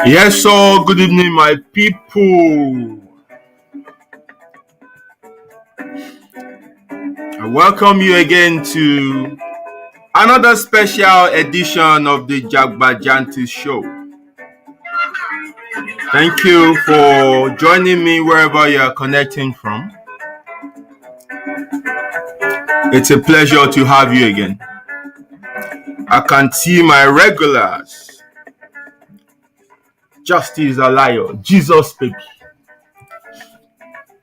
Yes, so good evening, my people. I welcome you again to another special edition of the Jagbanjatis Show. Thank you for joining me wherever you are connecting from. It's a pleasure to have you again. I can see my regulars. Justice Alayo, Jesus baby.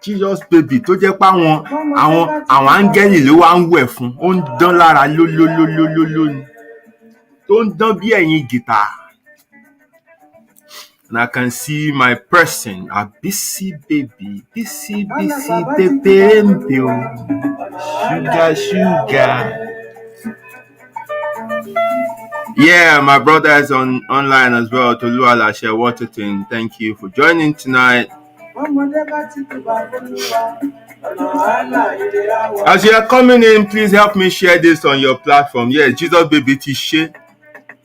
Jesus baby tó jẹ́ pé àwọn áńgẹ́lì ló wá ń wẹ̀ fún. Ó ń dán lára lólólólólóló ni. Tó ń dán bí ẹ̀yìn gìtá. And I can see my person, a busy baby, busy baby, sugar. Yeah, my brother is online as well. Tolu Alashe Waterton, thank you for joining tonight. As you are coming in, please help me share this on your platform. Yes, Jesus baby Tishe.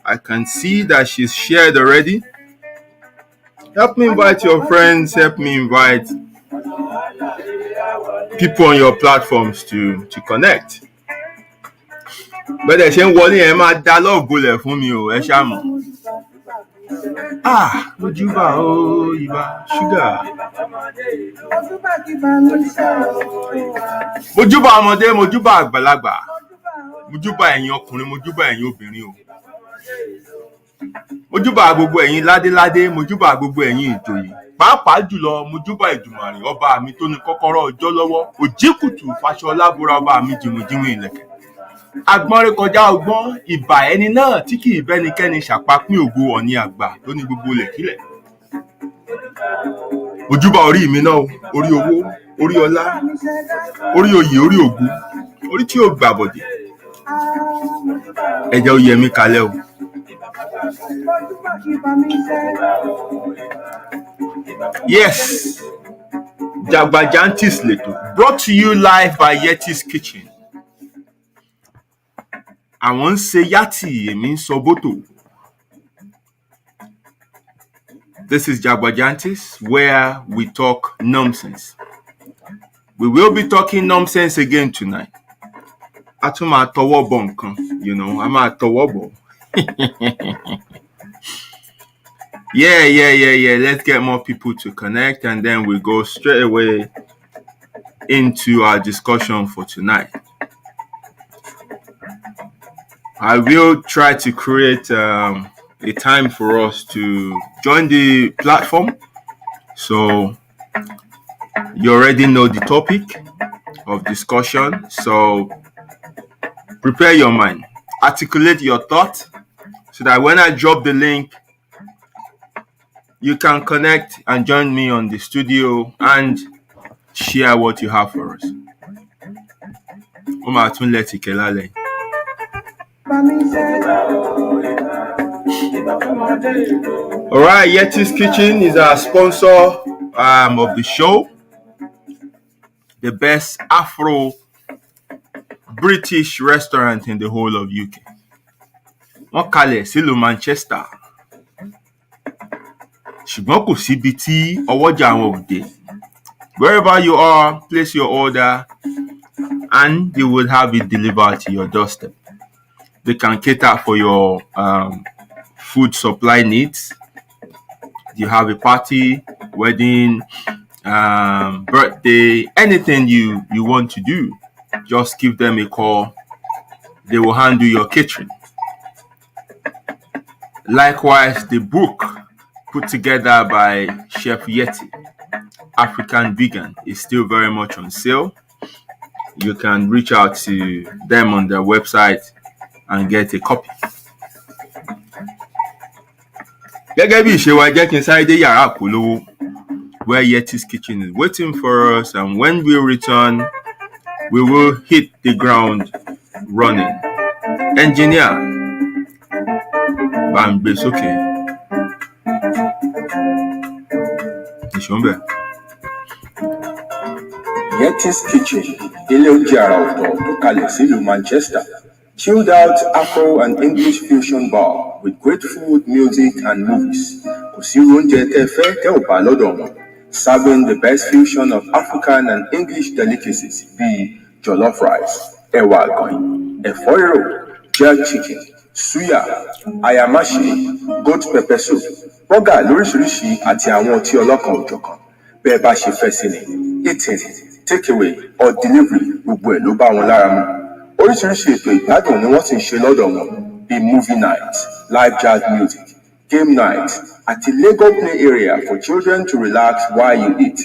I can see that she's shared already. Help me invite your friends. Help me invite people on your platforms to connect. But ẹ ṣe ń wọlé ẹ máa dá love bolẹ̀ fún mi o, ẹ ṣá mọ̀. Mojúbà o ìbà sugar. Mojúbà ọmọdé, mojúbà àgbàlagbà. Mojúbà ẹ̀yin ọkùnrin, mojúbà ẹ̀yin obìnrin o. Mojúbà gbogbo ẹ̀yin ládéládé, mojúbà gbogbo ẹ̀yin ìjòyè. Pàápàá jùlọ mojúbà Èdùmàrè ọba mi tó ní kọ́kọ́rọ́ ọjọ́ lọ́wọ́. Òjíkùtù Fáṣọlá búra ọba mi jìmùjìmù ìlẹ̀kẹ̀. Agbọ́nrin kọjá ọgbọ́n, ìbà ẹni náà tí kì í bẹ́nikẹ́ni ṣàpapín ògo Ọ̀ọ̀ni àgbà tó ní gbogbo lẹ̀kílẹ̀. Mojúbà orí mi náà, orí owó, orí ọlá, orí oyè, orí ògo, orí tí ó gbàbọ̀dẹ̀. Ẹ jẹ́ ó yẹ mí kalẹ̀ o. Yes, Jagbanjatis Leto, brought to you live by Yeti's Kitchen. Àwọn ń ṣe yàtì, èmi ń sọ bótò. This is Jagbanjatis, where we talk nonsense. We will be talking nonsense again tonight. A tún máa tọwọ́ bọ̀ nǹkan, a máa tọwọ́ bọ̀. Yeah. Let's get more people to connect and then we go straight away into our discussion for tonight. I will try to create a time for us to join the platform. So you already know the topic of discussion. So prepare your mind, articulate your thought so that when I drop the link, you can connect and join me on the studio and share what you have for us. All right, Yeti's Kitchen is our sponsor of the show. The best Afro-British restaurant in the whole of UK. Wọ́n kalẹ̀ sílùú Manchester. Ṣùgbọ́n kò síbi tí ọwọ́jà wọn ò dé. Wherever you are, place your order and they will have it delivered to your doorstep. They can cater for your food supply needs. You have a party, wedding, birthday, anything you want to do, just give them a call. They will handle your catering. Likewise, the book put together by Chef Yeti, African Vegan, is still very much on sale. You can reach out to them on their website and get a copy. Gẹ́gẹ́ bí ìṣe wa, jẹ́ kí n sáré dé yàrá àpolówó where Yeti's Kitchen is waiting for us, and when we return, we will hit the ground running. Engineer, Bambe Soke. Ìṣọ́nbẹ̀. Yeti's Kitchen, ilé oúnjẹ àrà ọ̀tọ̀ tó kalẹ̀ sílùú Manchester. Chilled out Afro and English fusion bar with great food, music, and movies. Kò sí oúnjẹ tẹ́ fẹ́ tẹ́ ò bá lọ́dọ̀ wọn. Serving the best fusion of African and English delicacies bíi jollof rice, ẹ̀wà àgànyìn, ẹ̀fọ́ rírò, jerk chicken, suya, ayámáṣe, goat pepper soup, bọ́gà lóríṣiríṣi àti àwọn ọtí ọlọ́kan òjọ̀kan. Bẹ́ẹ̀ bá ṣe fẹ́ sí ni, eating, takeaway or delivery gbogbo ẹ̀ ló bá wọn lára mu. Oríṣiríṣi ètò ìgbádùn ni wọ́n sì ń ṣe lọ́dọ̀ wọn bíi movie night, live jazz music, game night àti Lego play area for children to relax while you eat.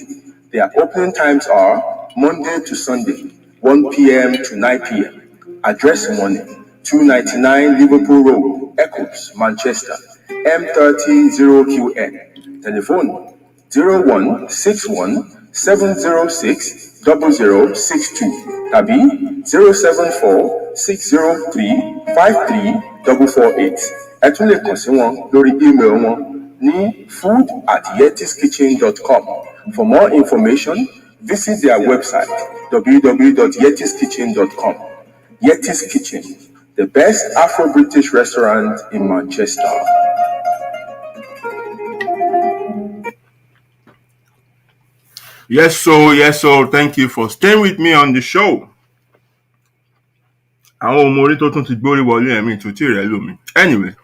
Their opening times are Monday to Sunday, 1 p.m. to 9 p.m. Address money, 299 Liverpool Road, Eccles, Manchester, M300QN. Telephone 0161 706 0062 tàbí 074 603 53448. Ẹ tún lè kàn sí wọn lórí email wọn ní food@yetiskitchen.com. For more information, visit their website www.yetiskitchen.com. Yeti's Kitchen, the best Afro-British restaurant in Manchester. Yes, so thank you for staying with me on the show. Àwọn ọmọ orí tó tún ti gbórí wọlé ẹ̀mí ìtútù rẹ̀ lómi. Anyway,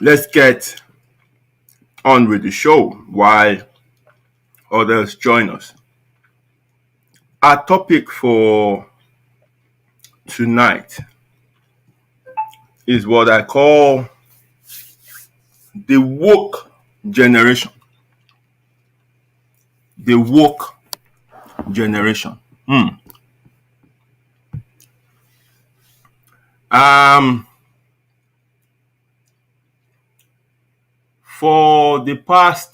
let's get on with the show while others join us. Our topic for tonight is what I call the woke generation. The woke generation. For the past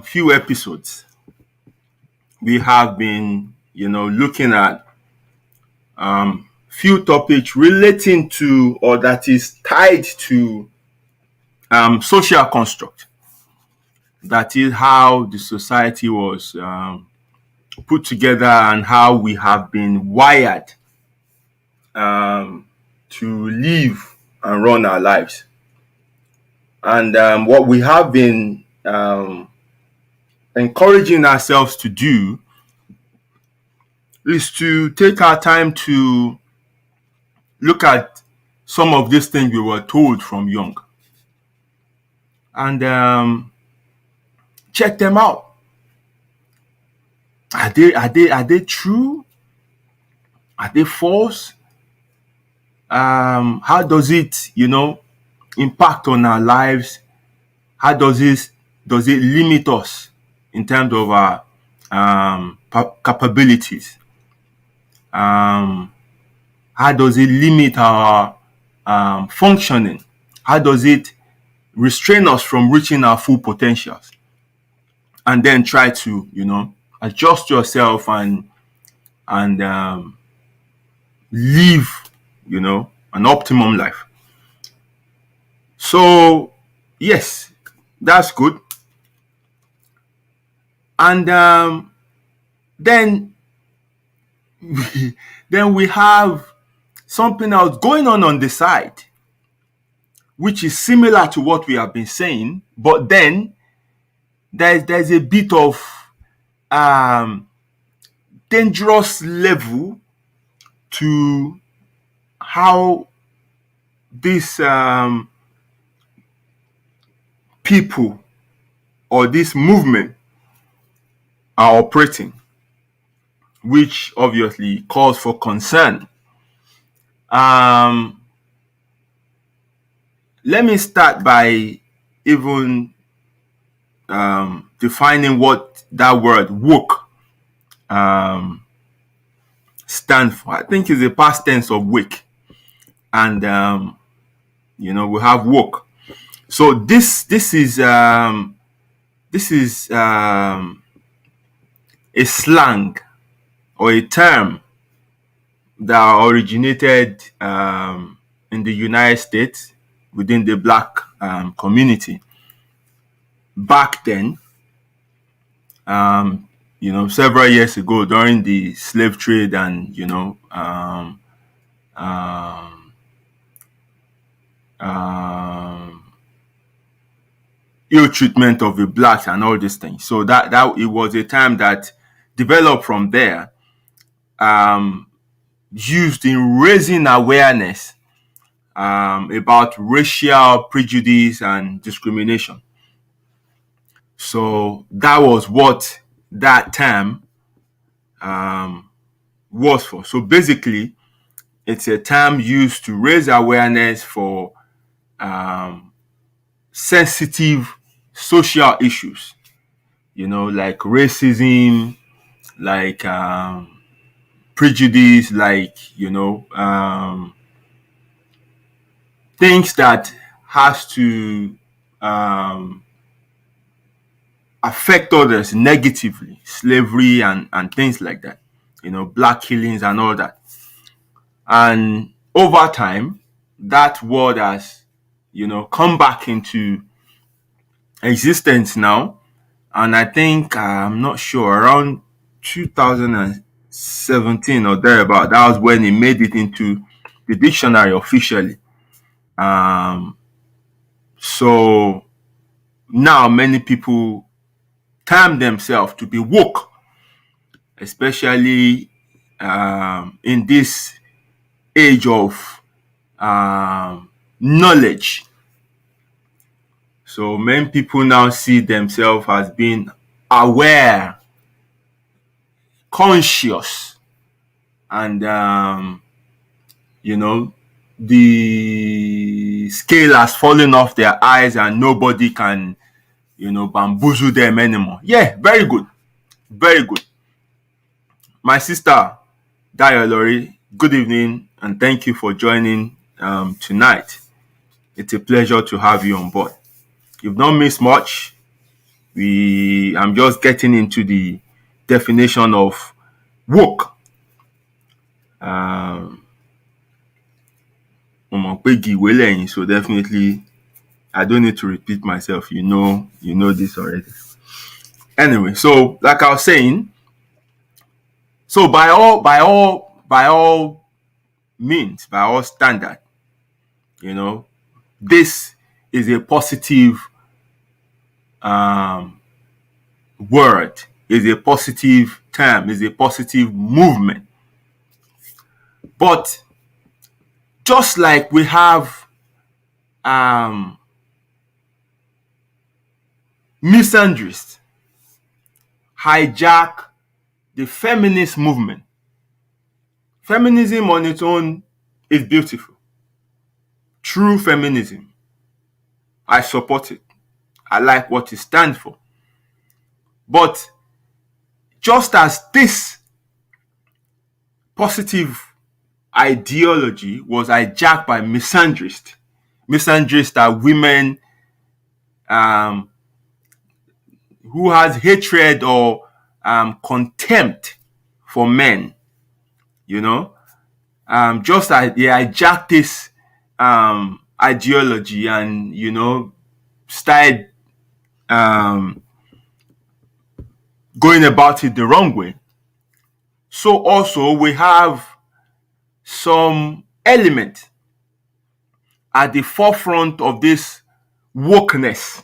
few episodes, we have been, looking at few topics relating to or that is tied to social construct. That is how the society was put together and how we have been wired to live and run our lives. And what we have been encouraging ourselves to do is to take our time to look at some of these things we were told from young and check them out. Are they true? Are they false? How does it, impact on our lives? How does it limit us in terms of our capabilities? How does it limit our functioning? How does it restrain us from reaching our full potentials? And then try to, adjust yourself and live, an optimum life. So, yes, that's good. And then we have something else going on the side, which is similar to what we have been saying, but then there's a bit of dangerous level to how these people or this movement are operating, which obviously calls for concern. Let me start by even defining what that word woke stands for. I think it's a past tense of wake, and we have woke. So this is a slang or a term that originated in the United States within the Black community. Back then, several years ago during the slave trade and, ill treatment of the blacks and all these things. So that it was a time that developed from there. used in raising awareness about racial prejudice and discrimination. So that was what that term was for. So basically, it's a term used to raise awareness for sensitive social issues, like racism, like prejudice, like, things that has to affect others negatively, slavery and things like that, black killings and all that. And over time, that word has, come back into existence now. And I think, I'm not sure, around 2017 or thereabout, that was when it made it into the dictionary officially. So now many people term themselves to be woke, especially in this age of knowledge. So many people now see themselves as being aware, conscious, and the scale has fallen off their eyes and nobody can, bamboozle them anymore. Yeah, very good. Very good. My sister, Dayo Lori, good evening and thank you for joining tonight. It's a pleasure to have you on board. You've not missed much. I'm just getting into the definition of woke. So definitely I don't need to repeat myself. You know this already. Anyway, so like I was saying, so by all means, by all standard, this is a positive word, is a positive term, is a positive movement. But just like we have misandrists hijack the feminist movement. Feminism on its own is beautiful. True feminism. I support it. I like what it stands for. But just as this positive ideology was hijacked by misandrists are women who has hatred or contempt for men, just as they hijacked this ideology and started going about it the wrong way. So also we have some element at the forefront of this wokeness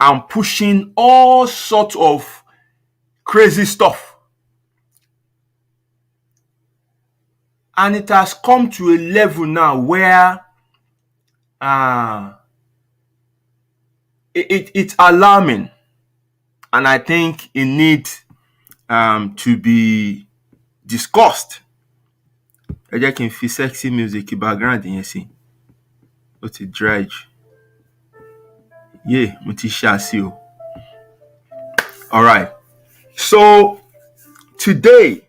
and pushing all sorts of crazy stuff. And it has come to a level now where it's alarming. And I think it needs to be discussed. Ẹ jẹ́ kí n fi sexy music background yẹn sí. Ó ti dredge. Yeah, mo ti ṣáàṣì o. All right. So today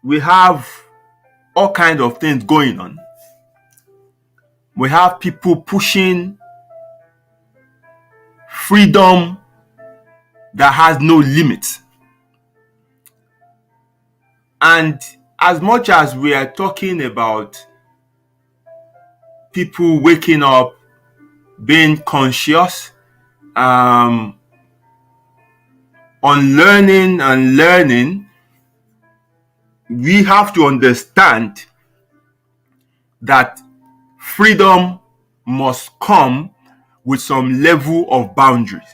we have all kinds of things going on. We have people pushing freedom that has no limits. And as much as we are talking about people waking up, being conscious, unlearning and learning, we have to understand that freedom must come with some level of boundaries.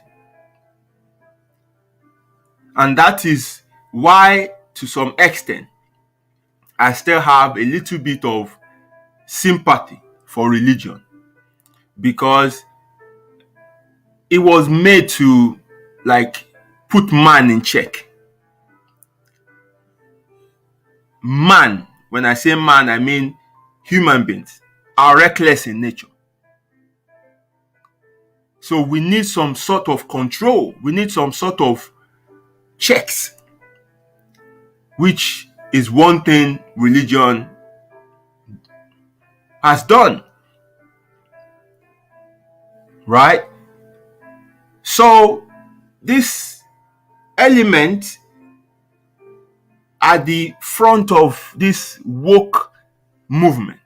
And that is why, to some extent, I still have a little bit of sympathy for religion, because it was made to like put man in check. Man, when I say man, I mean human beings are reckless in nature. So we need some sort of control. We need some sort of checks, which is one thing religion has done, right? So this element at the front of this woke movement,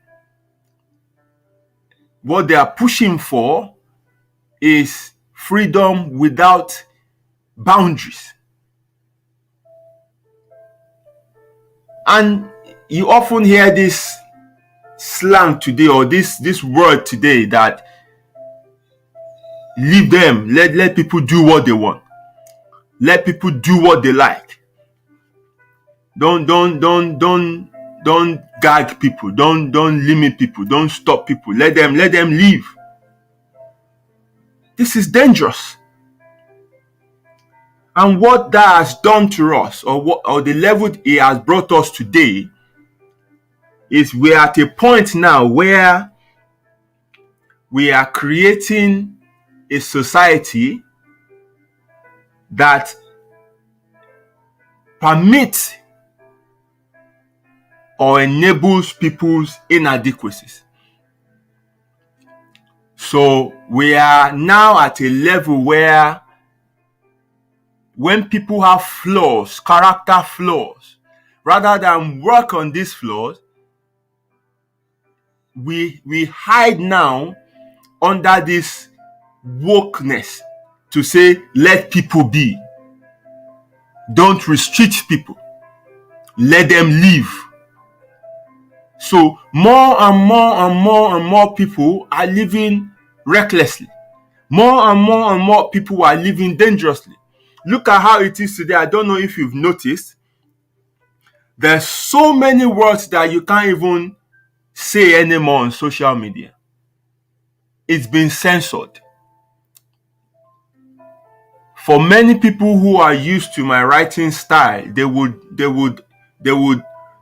what they are pushing for is freedom without boundaries. And you often hear this slang today, or this word today, that leave them, let people do what they want, let people do what they like. Don't gag people, don't limit people, don't stop people, let them live. This is dangerous. And what that has done to us, or the level it has brought us today, is we're at a point now where we are creating a society that permits or enables people's inadequacies. So we are now at a level where when people have flaws, character flaws, rather than work on these flaws, we hide now under this wokeness to say, let people be. Don't restrict people. Let them live. So more and more people are living recklessly. More and more people are living dangerously. Look at how it is today. I don't know if you've noticed. There's so many words that you can't even say anymore on social media. It's been censored. For many people who are used to my writing style, they would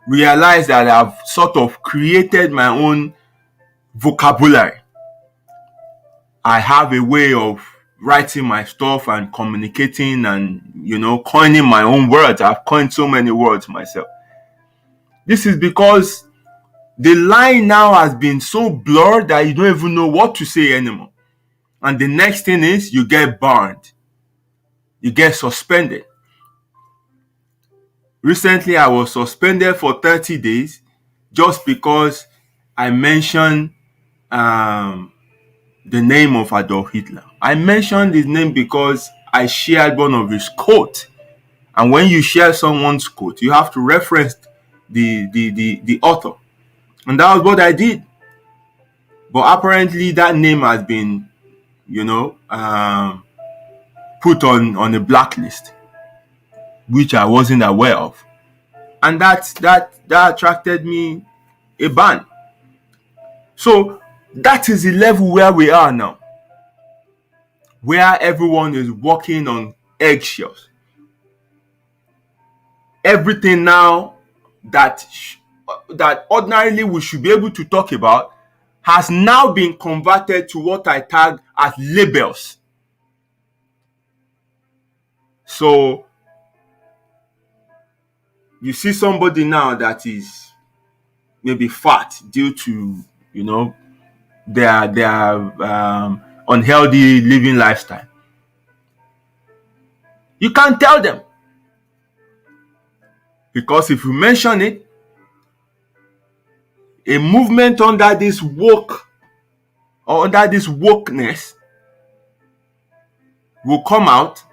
realize that I've sort of created my own vocabulary. I have a way of writing my stuff and communicating and, coining my own words. I've coined so many words myself. This is because the line now has been so blurred that you don't even know what to say anymore. And the next thing is you get banned. You get suspended. Recently, I was suspended for 30 days just because I mentioned the name of Adolf Hitler. I mentioned his name because I shared one of his quotes. And when you share someone's quote, you have to reference the author. And that was what I did. But apparently that name has been, put on a blacklist, which I wasn't aware of. And that attracted me a ban. So that is the level where we are now, where everyone is walking on eggshells. Everything now that ordinarily we should be able to talk about has now been converted to what I tag as labels. So you see somebody now that is maybe fat due to, their unhealthy living lifestyle. You can't tell them, because if you mention it, a movement under this woke or under this wokeness will come out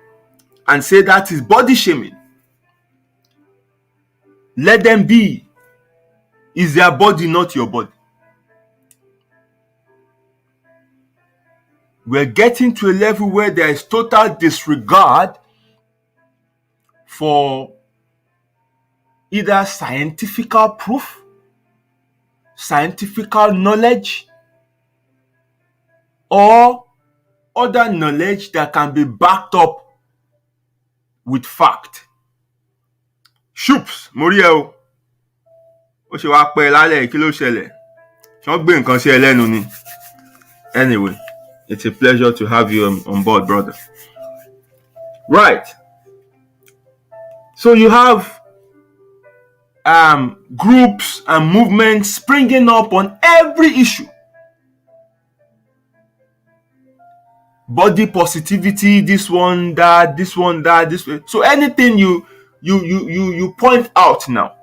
and say that is body shaming. Let them be. Is their body not your body? We're getting to a level where there is total disregard for either scientific proof, scientific knowledge, or other knowledge that can be backed up with fact. Shoops, mo rí ẹ o. Ó ṣe wá pẹ́ lálẹ́ kí ló ṣẹlẹ̀? Ṣé wọ́n gbé nǹkan sí ẹ lẹ́nu ni? Anyway, it's a pleasure to have you on board, brother. Right. So you have groups and movements springing up on every issue. Body positivity, this one, that, this one, that, this way. So anything you point out now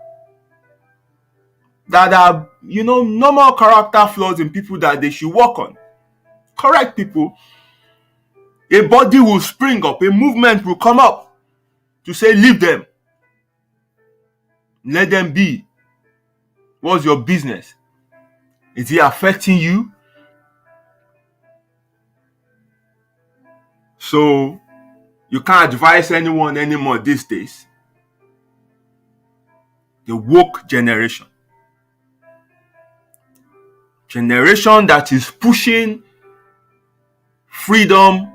that are, normal character flaws in people that they should work on. Correct people. A body will spring up, a movement will come up to say, leave them. Let them be. What's your business? Is it affecting you? So you can't advise anyone anymore these days. The woke generation. Generation that is pushing freedom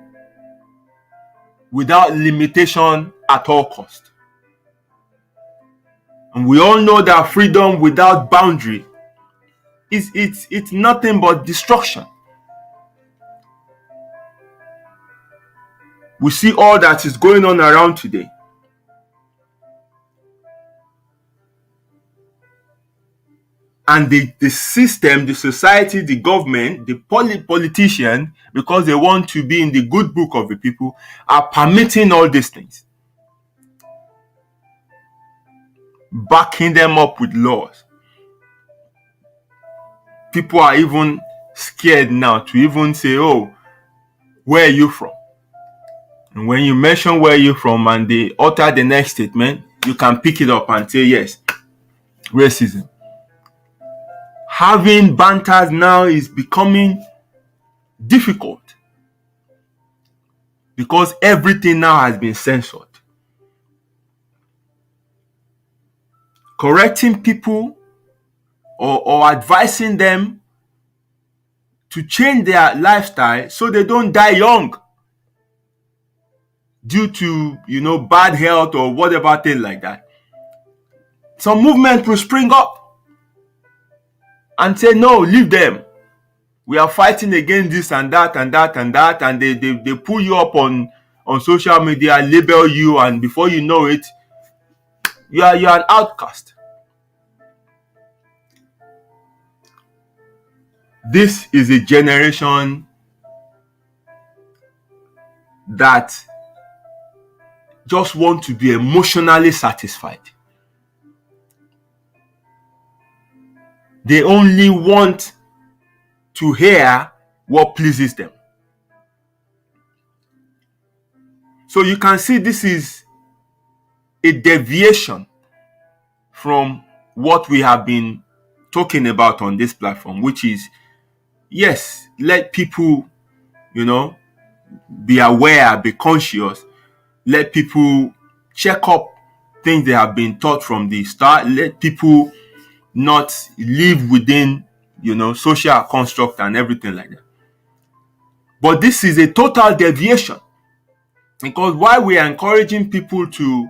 without limitation at all cost. And we all know that freedom without boundary it's nothing but destruction. We see all that is going on around today. And the system, the society, the government, the politician, because they want to be in the good book of the people, are permitting all these things. Backing them up with laws. People are even scared now to even say, oh, where are you from? And when you mention where you're from and they utter the next statement, you can pick it up and say, yes, racism. Having banters now is becoming difficult because everything now has been censored. Correcting people or advising them to change their lifestyle so they don't die young due to, bad health or whatever thing like that. Some movement will spring up and say, no, leave them. We are fighting against this and that and that and that. And they pull you up on social media, label you, and before you know it, you're an outcast. This is a generation that just want to be emotionally satisfied. They only want to hear what pleases them. So you can see this is a deviation from what we have been talking about on this platform, which is, yes, let people, be aware, be conscious. Let people check up things they have been taught from the start. Let people not live within, social construct and everything like that. But this is a total deviation, because while we are encouraging people to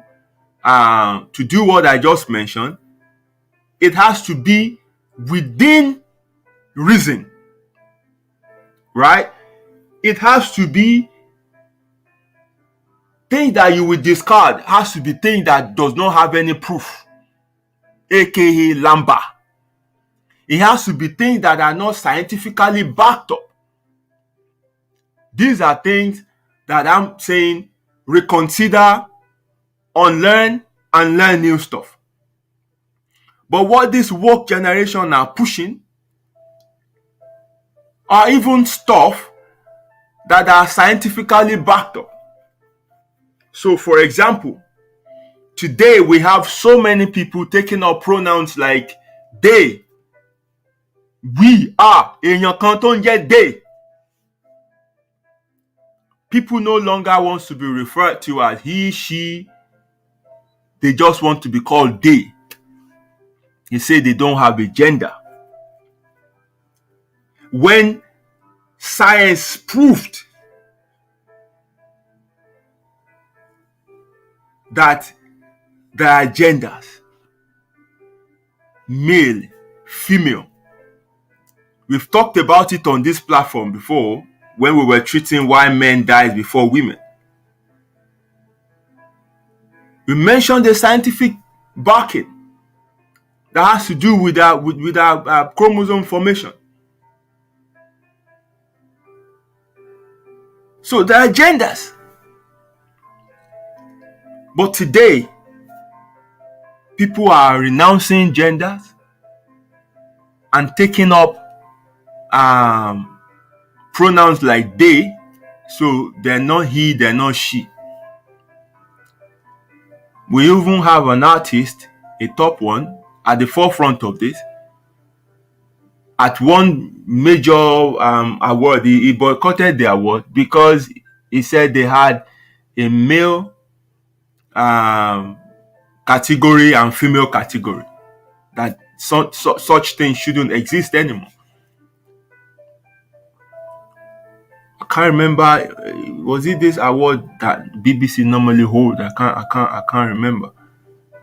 do what I just mentioned, it has to be within reason, right? It has to be things that you will discard. Has to be things that does not have any proof, aka lamba. It has to be things that are not scientifically backed up. These are things that I'm saying reconsider, unlearn, and learn new stuff. But what this woke generation are pushing are even stuff that are scientifically backed up. So, for example, today we have so many people taking up pronouns like they, we, are, èèyàn kan tó ń jẹ́ they. People no longer want to be referred to as he, she. They just want to be called they. He said they don't have a gender. When science proved that there are genders, male, female. We've talked about it on this platform before when we were treating why men died before women. We mentioned the scientific backing that has to do with our chromosome formation. So there are genders. But today, people are renouncing genders and taking up pronouns like they. So they're not he, they're not she. We even have an artist, a top one, at the forefront of this. At one major award, he boycotted the award because he said they had a male category and female category. That such things shouldn't exist anymore. I can't remember. Was it this award that BBC normally hold? I can't remember.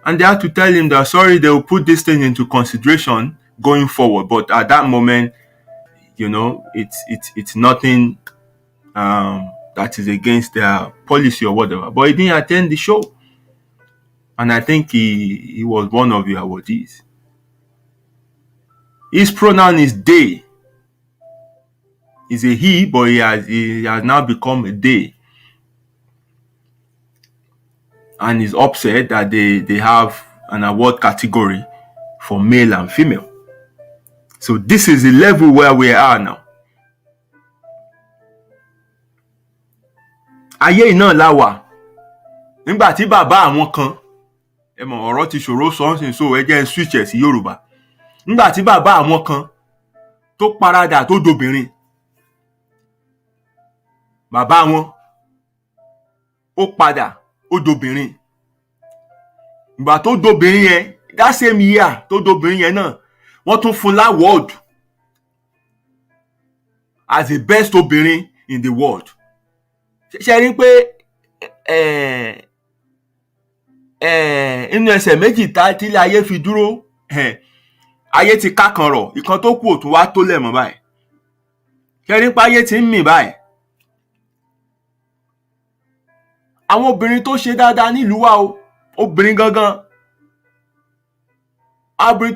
And they had to tell him that sorry, they will put this thing into consideration going forward. But at that moment, it's nothing that is against their policy or whatever. But he didn't attend the show, and I think he was one of the awardees. His pronoun is they. He's a he, but he has now become a they. And is upset that they have an award category for male and female. So this is the level where we are now. Ayé iná la wà. Nígbà tí bàbá àwọn kan, ẹ mọ̀ ọ̀rọ̀ ti ṣòro sọ́nsìn so ẹ jẹ́ switch ẹ̀ sí Yorùbá. Nígbà tí bàbá àwọn kan tó paradà tó dobìnrin, bàbá wọn ó padà ó dobìnrin. Ìgbà tó dobìnrin yẹn, that same year tó dobìnrin yẹn náà, wọ́n tún fún láwọ́ọ̀d as the best obìnrin in the world. Ṣé rí pé inú ẹsẹ̀ méjì tílé ayé fi dúró, ayé ti ká kan rọ̀, ìkan tó kù òtún wá tó lẹ̀ mọ́ báyìí. Ṣé rí pé ayé ti ń mì báyìí. Àwọn obìnrin tó ṣe dáadáa nílùú wa o, obìnrin gangan, obìnrin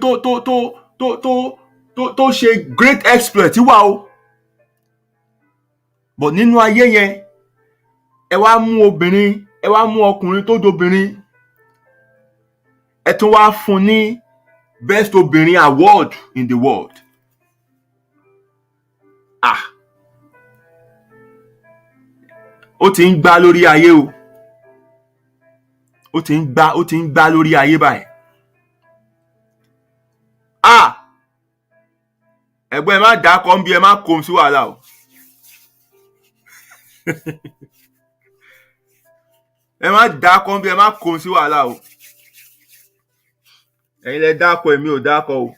tó ṣe great exploit wà o. But nínú ayé yẹn, ẹ wá mú obìnrin, ẹ wá mú ọkùnrin tó dobìnrin, ẹ tún wá fún ní best obìnrin award in the world. Ó ti ń gbá lórí ayé o. Ó ti ń gbá lórí ayé báyìí. Ẹ̀gbọ́n ẹ má dákọ̀ ń bí ẹ má kó sí wàhálà o. Ẹ má dákọ̀ ń bí ẹ má kó sí wàhálà o. Ẹ̀yin lẹ dákọ̀, èmi ò dákọ̀ o.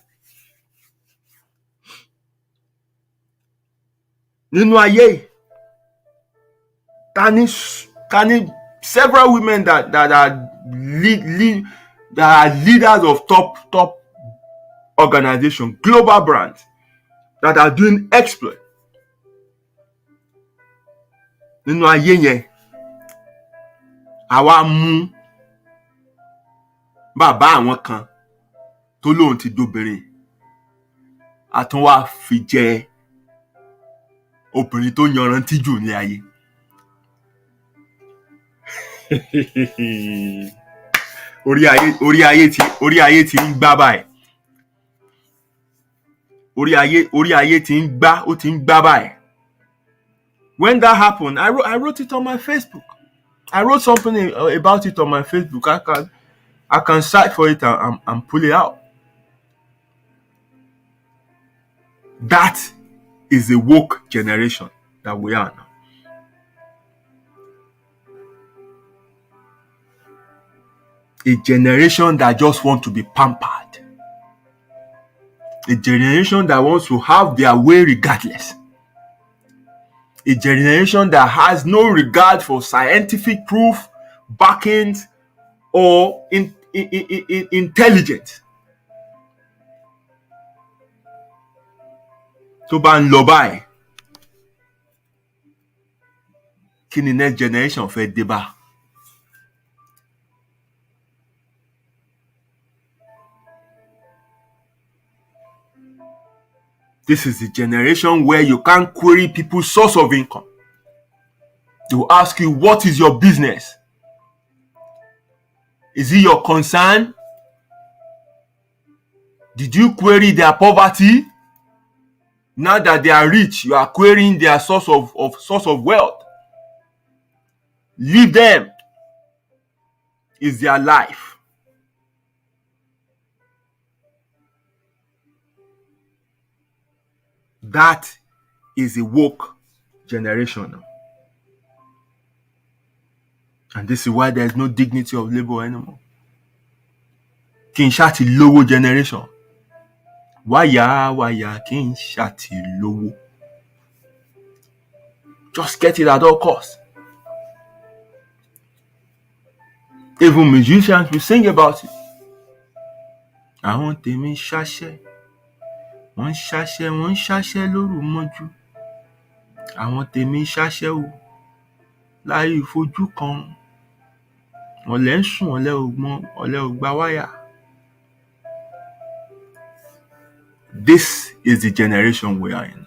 Nínú ayé, can several women that are leaders of top organization, global brands that are doing exploit. Nínú ayé yẹn, àwa mú bàbá àwọn kan tó lóun ti dobìnrin, àtún wá fi jẹ obìnrin tó yanrantí jù ní ayé. Orí ayé ti ń gbá báyìí. Orí ayé ti ń gbá, ó ti ń gbá báyìí. When that happened, I wrote it on my Facebook. I wrote something about it on my Facebook. I can search for it and pull it out. That is the woke generation that we are now. A generation that just want to be pampered. A generation that wants to have their way regardless. A generation that has no regard for scientific proof, backings, or intelligence. Tó bá ń lọ báyìí, kí ni next generation fẹ́ dé bá? This is the generation where you can't query people's source of income. They will ask you, what is your business? Is it your concern? Did you query their poverty? Now that they are rich, you are querying their source of wealth. Leave them. It's their life. That is a woke generation. And this is why there is no dignity of labor anymore. Kí n ṣá ti lówó generation. Wáyà kí n ṣá ti lówó. Just get it at all costs. Even musicians will sing about it. Àwọn tèmi ṣáṣẹ́. Wọ́n ṣáṣẹ́ lóru mọ́jú. Àwọn tèmi ṣáṣẹ́ o. Láì fojú kan. Ọ̀lẹ ń sùn, ọ̀lẹ ò gba wáyà. This is the generation we are in.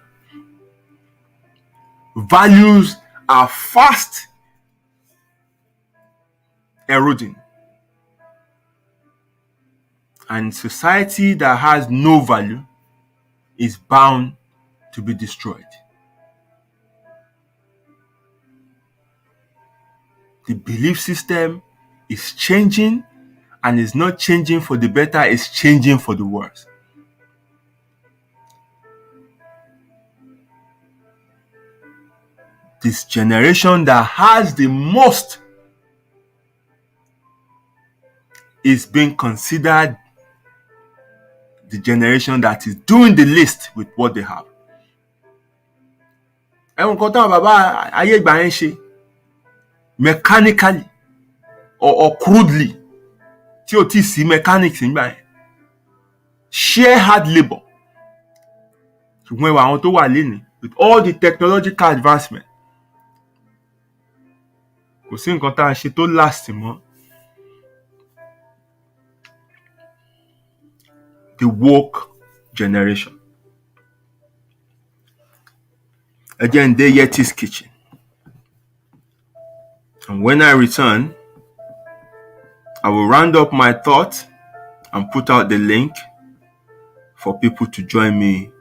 Values are fast eroding. And society that has no value is bound to be destroyed. The belief system is changing, and it's not changing for the better, it's changing for the worse. This generation that has the most is being considered the generation that is doing the least with what they have. Ẹ̀wọ̀n kan táwọn bàbá ayé ìgbà yẹn ṣe mechanically or crudely tí ò tí sí mechanics nígbà yẹn. Sheer hard labour. Ṣùgbọ́n ẹwà àwọn tó wà lénìí with all the technological advancement. Kò sí nǹkan tá a ṣe tó last mọ́. The woke generation. Again, they Yeti's kitchen. And when I return, I will round up my thoughts and put out the link for people to join me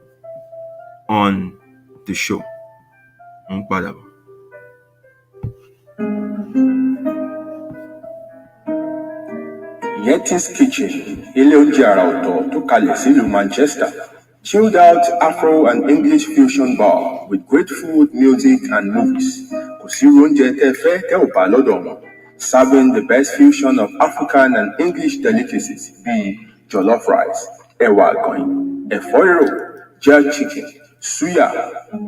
on the show. Yeti's Kitchen, ilé oúnjẹ àrà ọ̀tọ̀ tó kalẹ̀ sílùú Manchester. Chilled out Afro and English fusion bar with great food, music and movies. Kò sí oúnjẹ tẹ́ fẹ́ tẹ́ ò bá lọ́dọ̀ wọn. Serving the best fusion of African and English delicacies bíi jollof rice, ẹ̀wà àgànyìn, ẹ̀fọ́ rírò, jerk chicken, suya,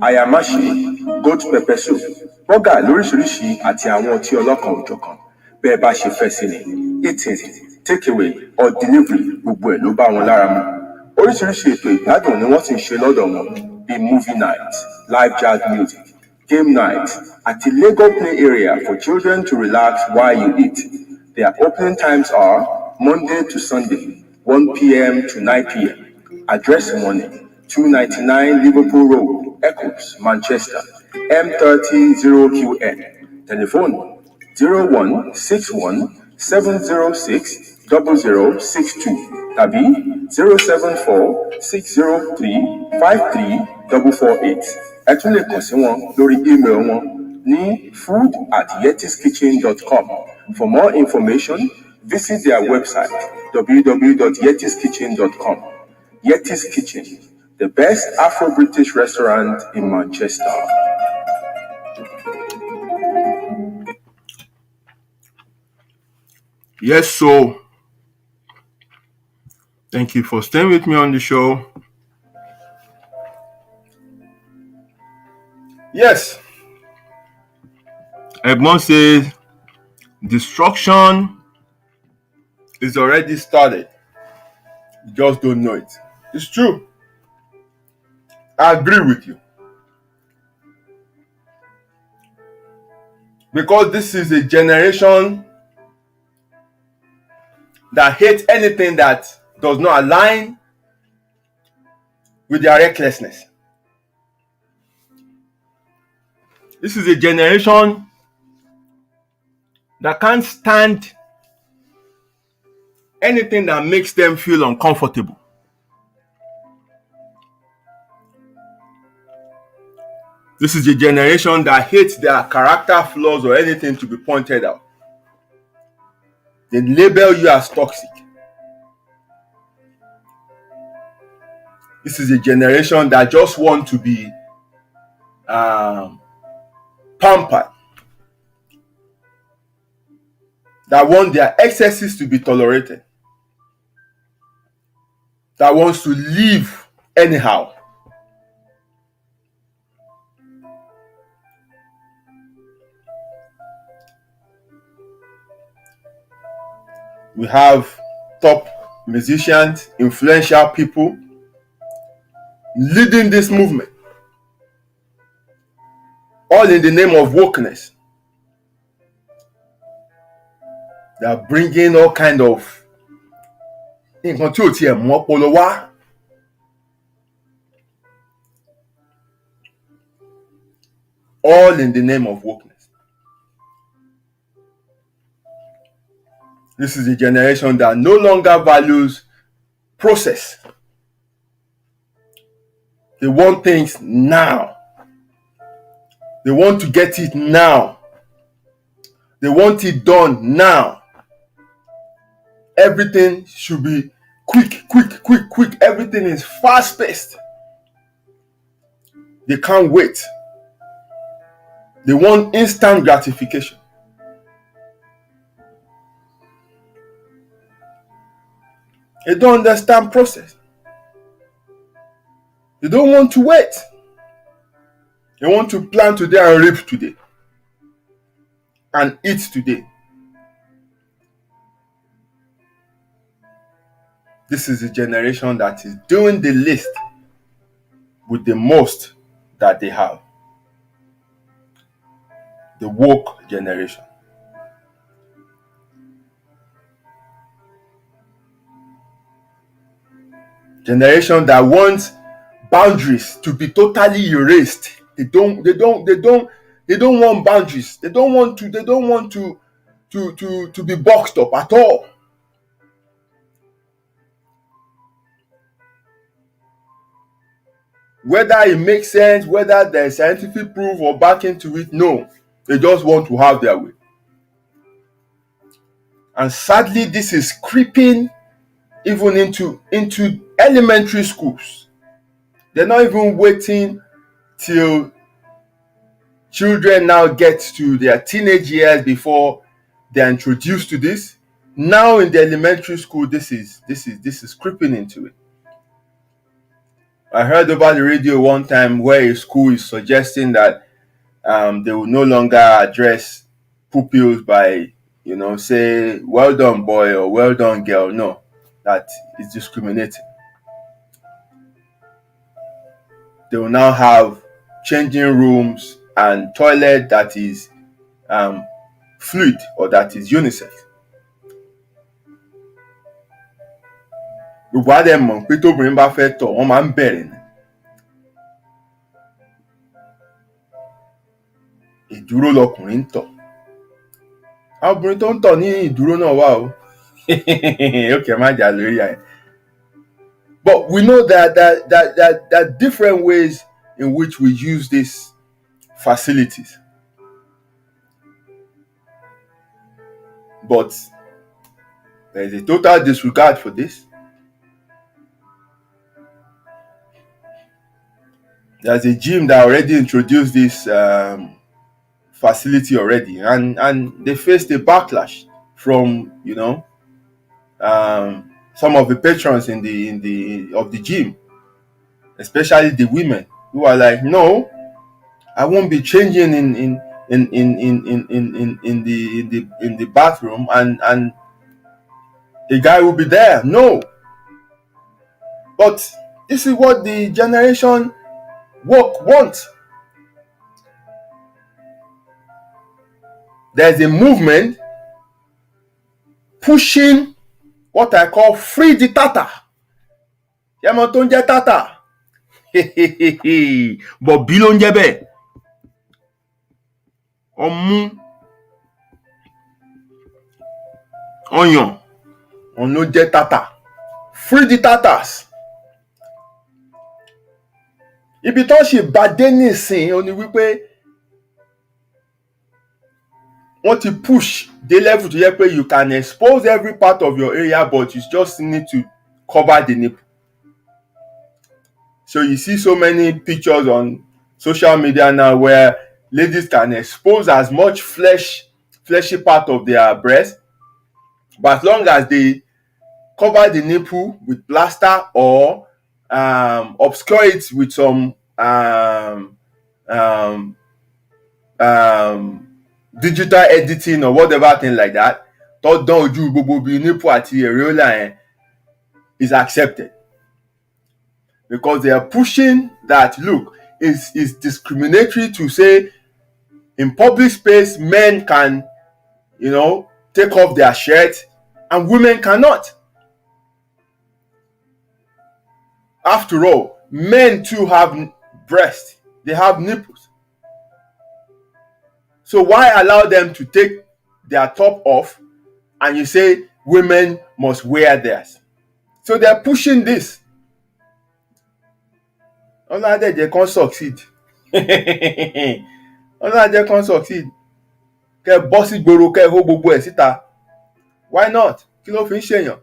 ayamashi, goat pepper soup, bọ́gà lóríṣiríṣi àti àwọn ọtí ọlọ́kan òjọ̀kan. Bẹ́ẹ̀ bá ṣe fẹ́ sí ni, eating, takeaway or delivery gbogbo ẹ̀ ló bá wọn lára mu. Oríṣiríṣi ètò ìgbádùn ni wọ́n sì ń ṣe lọ́dọ̀ wọn bíi movie night, live jazz music, game night àti Lego play area for children to relax while you eat. Their opening times are Monday to Sunday, 1 p.m. to 9 p.m. Address money, 299 Liverpool Road, Eccles, Manchester, M300QN. Telephone 0161 706 0062 tàbí 074 603 53448. Ẹ tún lè kàn sí wọn lórí email wọn ní food@yetiskitchen.com. For more information, visit their website www.yetiskitchen.com. Yeti's Kitchen, the best Afro-British restaurant in Manchester. Yes, so thank you for staying with me on the show. Yes, Edmond says destruction is already started. You just don't know it. It's true. I agree with you. Because this is a generation that hates anything that does not align with their recklessness. This is a generation that can't stand anything that makes them feel uncomfortable. This is a generation that hates their character flaws or anything to be pointed out. They label you as toxic. This is a generation that just want to be pampered, that want their excesses to be tolerated, that wants to live anyhow. We have top musicians, influential people leading this movement, all in the name of wokeness. They are bringing all kind of nǹkan tí ò tiẹ̀ mú ọpọlọ wá. All in the name of wokeness. This is a generation that no longer values process. They want things now. They want to get it now. They want it done now. Everything should be quick. Everything is fast-paced. They can't wait. They want instant gratification. They don't understand process. They don't want to wait. They want to plan today and reap today. And eat today. This is a generation that is doing the least with the most that they have. The woke generation. Generation that wants boundaries to be totally erased. They don't want boundaries. They don't want to be boxed up at all. Whether it makes sense, whether there's scientific proof or backing to it, no. They just want to have their way. And sadly, this is creeping even into elementary schools. They're not even waiting till children now get to their teenage years before they're introduced to this. Now in the elementary school, this is creeping into it. I heard over the radio one time where a school is suggesting that they will no longer address pupils by, say, well done boy or well done girl. No, that is discriminating. They will now have changing rooms and toilet that is fluid or that is unisex. Gbogbo adé mọ̀ pé tóbìnrin bá fẹ́ tọ̀ wọ́n máa ń bẹ̀rẹ̀ ni. Ìdúró lọkùnrin ń tọ̀. Àwọn obìnrin tó ń tọ̀ ní ìdúró náà wà o. Okay, má jà lórí ẹ̀. But we know that there are different ways in which we use these facilities. But there is a total disregard for this. There's a gym that already introduced this facility already, and they faced a backlash from some of the patrons of the gym, especially the women, who are like, no, I won't be changing in the bathroom and a guy will be there. No. But this is what the generation work wants. There's a movement pushing what I call free the tata. Yẹ́mọ tó ń jẹ́ tata. But bí ló ń jẹ́ bẹ́ẹ̀. Ọmú ọyàn òun ló jẹ́ tata. Free the tatas. Ibi tó ṣì bá dé nísìn ó ní wípé wọ́n ti push dé level tó yẹ pé you can expose every part of your area but you just need to cover the nipple. So you see so many pictures on social media now where ladies can expose as much fleshy part of their breast, but as long as they cover the nipple with plaster or obscure it with some digital editing or whatever thing like that, tó dán ojú gbogbo bí nipple àti areola yẹn is accepted. Because they are pushing that, look, it's discriminatory to say in public space men can, take off their shirt and women cannot. After all, men too have breasts, they have nipples. So why allow them to take their top off and you say women must wear theirs? So they're pushing this. Ọlọ́dẹ̀jẹ̀ kan succeed. Ọlọ́dẹ̀jẹ̀ kan succeed. Kẹ́ bọ́ sí gbòòrò kẹ́ hó gbogbo ẹ̀ síta. Why not? Kí ló fi ń ṣèyàn?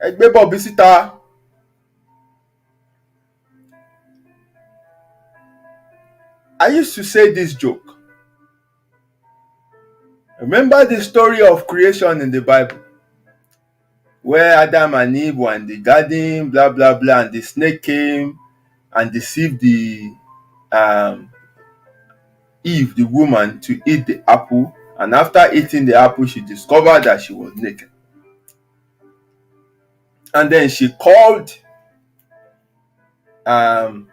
Ẹ gbé bọ̀bí síta. I used to say this joke. Remember the story of creation in the Bible? Where Adam and Eve were in the garden, blah, blah, blah, and the snake came and deceived the Eve, the woman, to eat the apple. And after eating the apple, she discovered that she was naked. And then she called Adam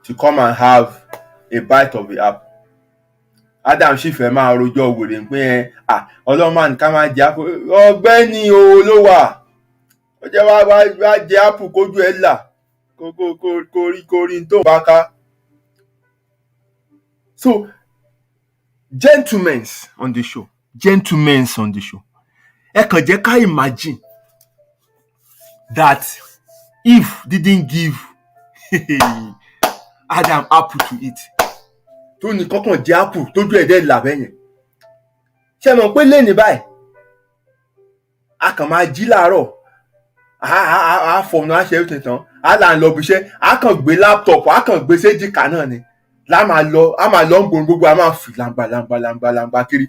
to come and have a bite of the apple. Adam sì fẹ́ máa rojọ́ wèrè pé ọlọ́mọ nǹkan máa jẹ apple. Ọ̀gbẹ́ni o ló wà. Ó jẹ́ wá jẹ apple kójú ẹ̀ là. Kórí tó bá ká. So, gentlemen on the show. Ẹ kàn jẹ́ ká imagine that Eve didn't give Adam apple to eat. Tó ní kọ́kàn jẹ apple tójú ẹ̀ dẹ̀ là bẹ́yẹn. Ṣé mọ̀ pé lẹ́ni báyìí a kàn máa jí láàárọ̀ a fọ̀nà a ṣe é tán a là ń lọ bí iṣẹ́ a kàn gbé laptop a kàn gbé séjìká náà ni a máa lọ ń gbogbo a máa fi làǹgbà kiri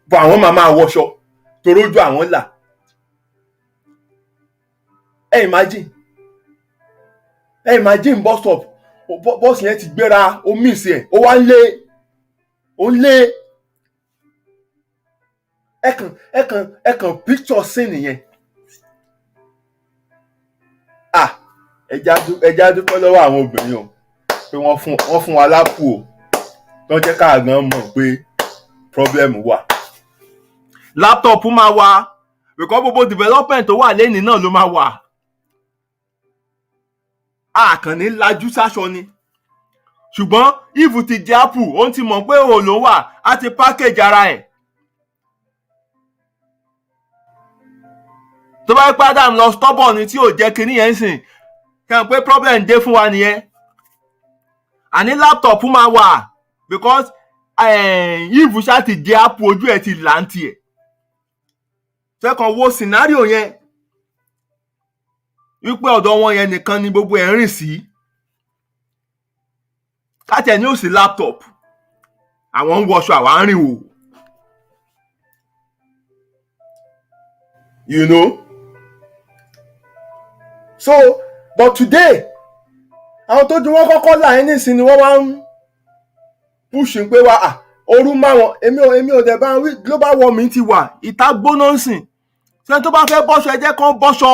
bọ̀ àwọn máa wọṣọ torójú àwọn là. Ẹ imagine bus stop bọ́ọ̀sì yẹn ti gbéra ó miss ẹ̀ ó wá ń lé ẹ kàn picture scene yẹn. Ẹja dúpẹ́ lọ́wọ́ àwọn obìnrin o pé wọ́n fún wa lápò o tó jẹ́ ká gan mọ̀ pé problem wà. Laptop máa wà because gbogbo development tó wà lẹ́nìí náà ló máa wà. Àkànní lajú sáṣọ ni. Ṣùgbọ́n if ti jẹ apple ó ti mọ̀ pé òun ló wà á ti package ara ẹ̀. Tó bá pẹ́ Adam lọ stubborn ni tí ò jẹ́ kinní yẹn sìn kàn pé problem dé fún wa nìyẹn. Àní laptop máa wà because if ṣá ti jẹ apple ojú ẹ̀ ti là ń tiẹ̀. Ṣẹ́kàn wo scenario yẹn wípé ọ̀dọ̀ wọn yẹn nìkan ni gbogbo ẹ̀ ń rìn sí. Káàtẹ̀ ní òsì laptop àwọn ń wọṣọ àwa ń rìn wò. So, but today àwọn tó ju wọn kọ́kọ́ là ẹ́ nísìnyí wọ́n wá ń push pé wá ooru máwọn èmi ò dẹ̀ bá wí global warming ti wà ìta gbóná ń sìn ṣé tó bá fẹ́ bọ́ṣọ ẹ jẹ́ kán bọ́ṣọ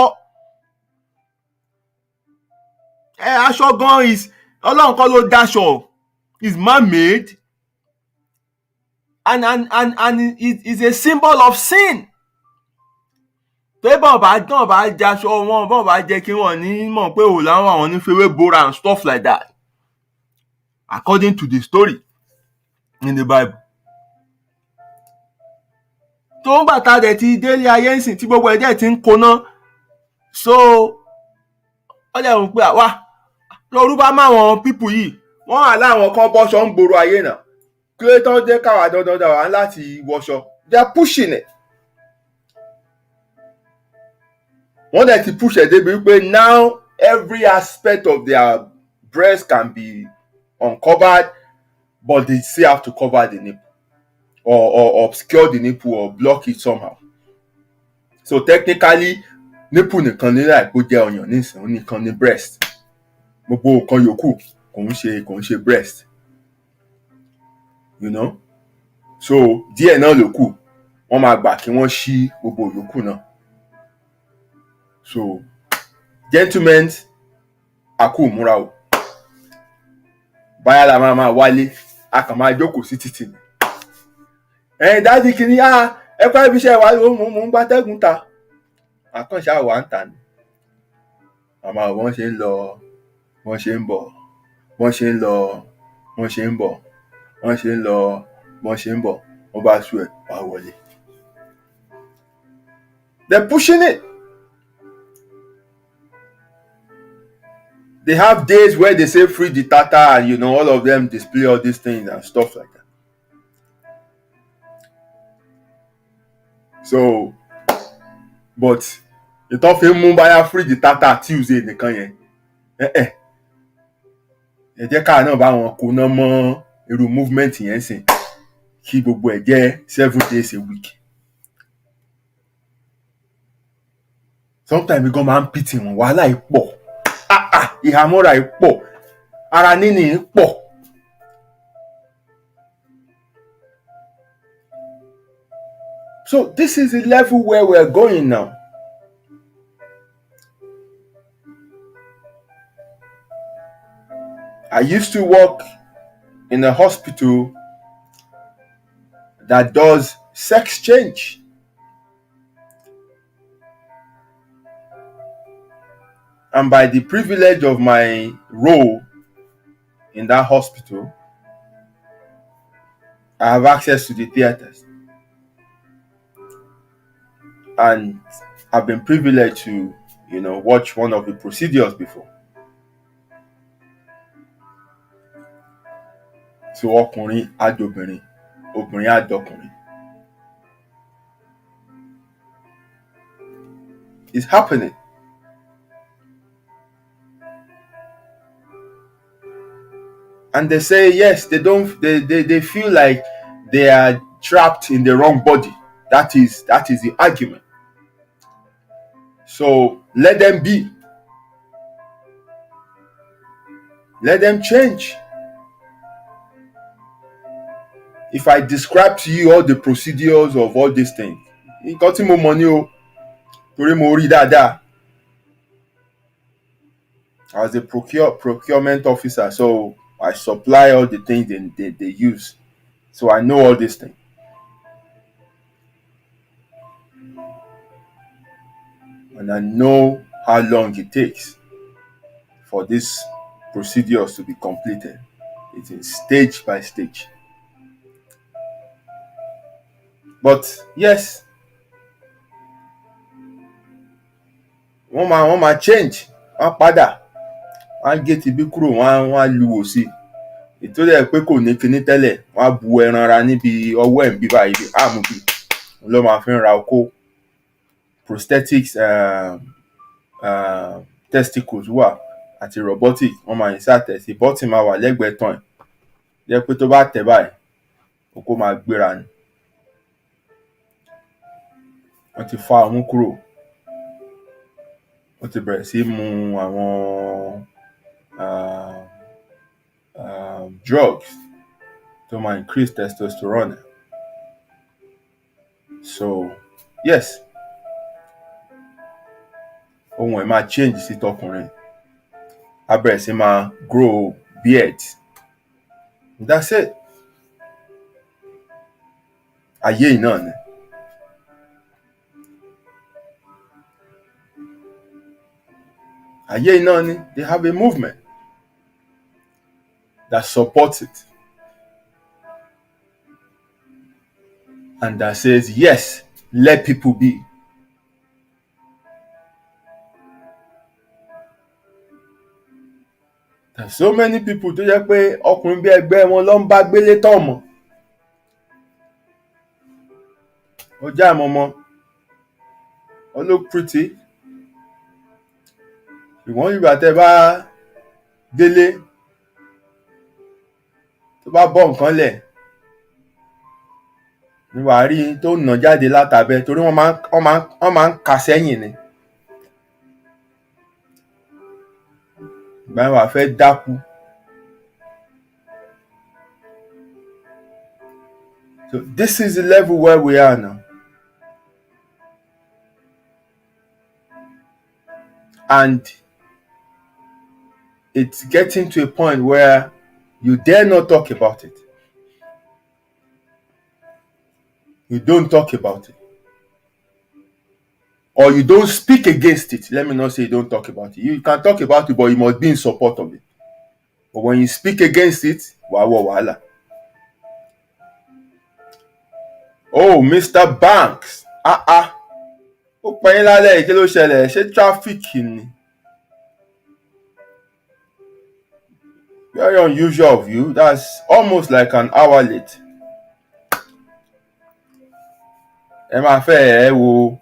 aṣọ gan is ọlọ́run kọ́ ló dáṣọ is man made and it is a symbol of sin pé bọ́n bá jaṣọ wọn bọ́n bá jẹ́ kí wọ́n ní mọ̀ pé òun láwọn àwọn onífẹ́wé bora and stuff like that according to the story in the Bible. tó ń bàtà dẹ̀ ti délé ayé ń sìn tí gbogbo ẹ̀jẹ̀ ti ń koná so ọjà ìwọ̀n pé àwa lóru bá máwọn pípù yìí wọ́n wà láwọn kan bọ́ṣọ ń gbòòrò ayé náà kí ló tán dé káwà dandan wà láti wọṣọ they are pushing it. wọ́n dẹ̀ ti push ẹ̀ débi wípé now every aspect of their breast can be uncovered but they still have to cover the nipple or obscure the nipple or block it somehow. So technically nipple nìkan ní láìpó jẹ́ ọyàn nísìnyí nìkan ní breast gbogbo nǹkan yòókù kò ń ṣe breast you know so díẹ̀ náà ló kù wọ́n máa gbà kí wọ́n ṣí gbogbo yòókù náà. So gentlemen àkú múra o báyà la máa wálé a kàn máa jókòó sí títì ni dájú kìíní ẹ kọ́ ibi iṣẹ́ wa mò ń gbátẹ́gùn ta àkànṣe àwa ń tà ní àmọ́ wọ́n ṣe ń lọ wọ́n ṣe ń bọ̀ wọ́n ṣe ń lọ wọ́n ṣe ń bọ̀ wọ́n ṣe ń lọ wọ́n ṣe ń bọ̀ wọ́n bá sú ẹ̀ wá wọlé. They're pushing it. They have days where they say free the tata and all of them display all these things and stuff like that. So but ìtọ́ fi ń mú báyà free the tata Tuesday nìkan yẹn ẹ jẹ́ káà náà bá wọn kóná mọ́ irú movement yẹn sìn kí gbogbo ẹ̀ jẹ́ 7 days a week. Sometimes gan máa ń pìtì wọn wàhálà yìí pọ̀ ìhàmọ́ra yìí pọ̀ ara níní yìí pọ̀. So this is the level where we're going now. I used to work in a hospital that does sex change. And by the privilege of my role in that hospital, I have access to the theaters. And I've been privileged to, watch one of the procedures before. So ọkùnrin adobìnrin, obìnrin adọkùnrin. It's happening. And they say yes, they feel like they are trapped in the wrong body. That is the argument. So let them be. Let them change. If I describe to you all the procedures of all these things, nǹkan tí mo mọ̀ ní o, torí mo rí dáadáa. I was a procurement officer, so I supply all the things they use. So I know all these things. And I know how long it takes for these procedures to be completed. It is stage by stage. But yes, wọ́n máa change, wọ́n padà, wọ́n gé tibí kúrò, wọ́n lu òsì. Ètò rẹ̀ pé kò ní kíní tẹ́lẹ̀, wọ́n bu ẹran ara níbi ọwọ́ ẹ̀ ń bí báyìí, àmúbi ló máa fi ń ra okó. Prosthetics, testicles wà àti robotic, wọ́n máa insert ẹ̀ sí bọ́tì máa wà lẹ́gbẹ̀ẹ́ tán ẹ̀. Jẹ́ pé tó bá tẹ̀ báyìí, okó máa gbéra ni. Wọ́n ti fa ọmú kúrò. Wọ́n ti bẹ̀rẹ̀ sí mu àwọn uh, drugs to increase testosterone. So yes, ohun ẹ̀ máa change sí tọkùnrin, á bẹ̀rẹ̀ sí máa grow beard. That's it. Ayé yìí náà ni. Ayé yìí náà ni. They have a movement that supports it and that says yes, let people be. There's so many people tó jẹ́ pé ọkùnrin bí ẹgbẹ́ wọn ló ń bá gbélé tán mọ́. Ó já àmọ́mọ́. Ó look pretty. Ìwọ̀n ìgbà tẹ́ bá délé tó bá bọ́ nǹkan lẹ̀ ni wàá rí tó nà jáde látàbẹ́ torí wọ́n máa ń kà sẹ́yìn ni. Ìgbà yẹn wàá fẹ́ dákú. So this is the level where we are now. And it's getting to a point where you dare not talk about it. You don't talk about it. Or you don't speak against it. Let me not say you don't talk about it. You can talk about it, but you must be in support of it. But when you speak against it, wahala. Oh, Mr. Banks. Ó pẹ́ yín lálẹ́ kí ló ṣẹlẹ̀? Ṣé traffic ni? Very unusual of you. That's almost like an hour late. Ẹ máa fẹ́ ẹ wo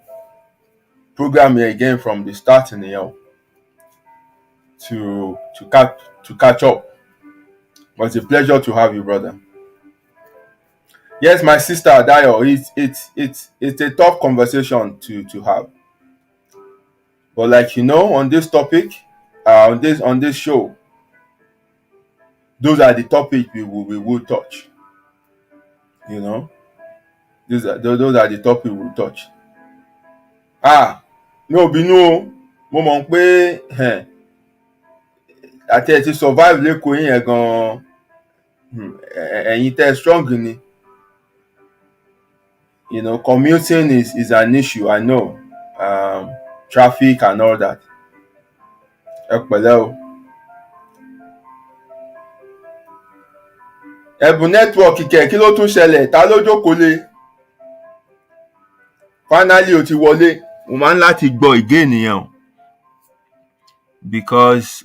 program here again from the start in the to catch up. But it's a pleasure to have you, brother. Yes, my sister Dayo, it's a tough conversation to have. But like you know, on this topic, on this show, those are the topics we will touch. You know, those are the topics we will touch. No, bínú mo mọ̀ pé àti ẹ̀ ti survive lẹ́kọ̀ọ́ yẹn gan-an. Ẹ̀yin tẹ́ strong ni. You know, commuting is an issue, I know. Traffic and all that. Ẹ pẹ̀lẹ́ o. Ẹ̀bùn nẹ́tíwọ̀kì kí ló tún ṣẹlẹ̀? Ta ló jókòó lé? Finally o ti wọlé. Mo máa ń láti gbọ́ again nìyẹn o. Because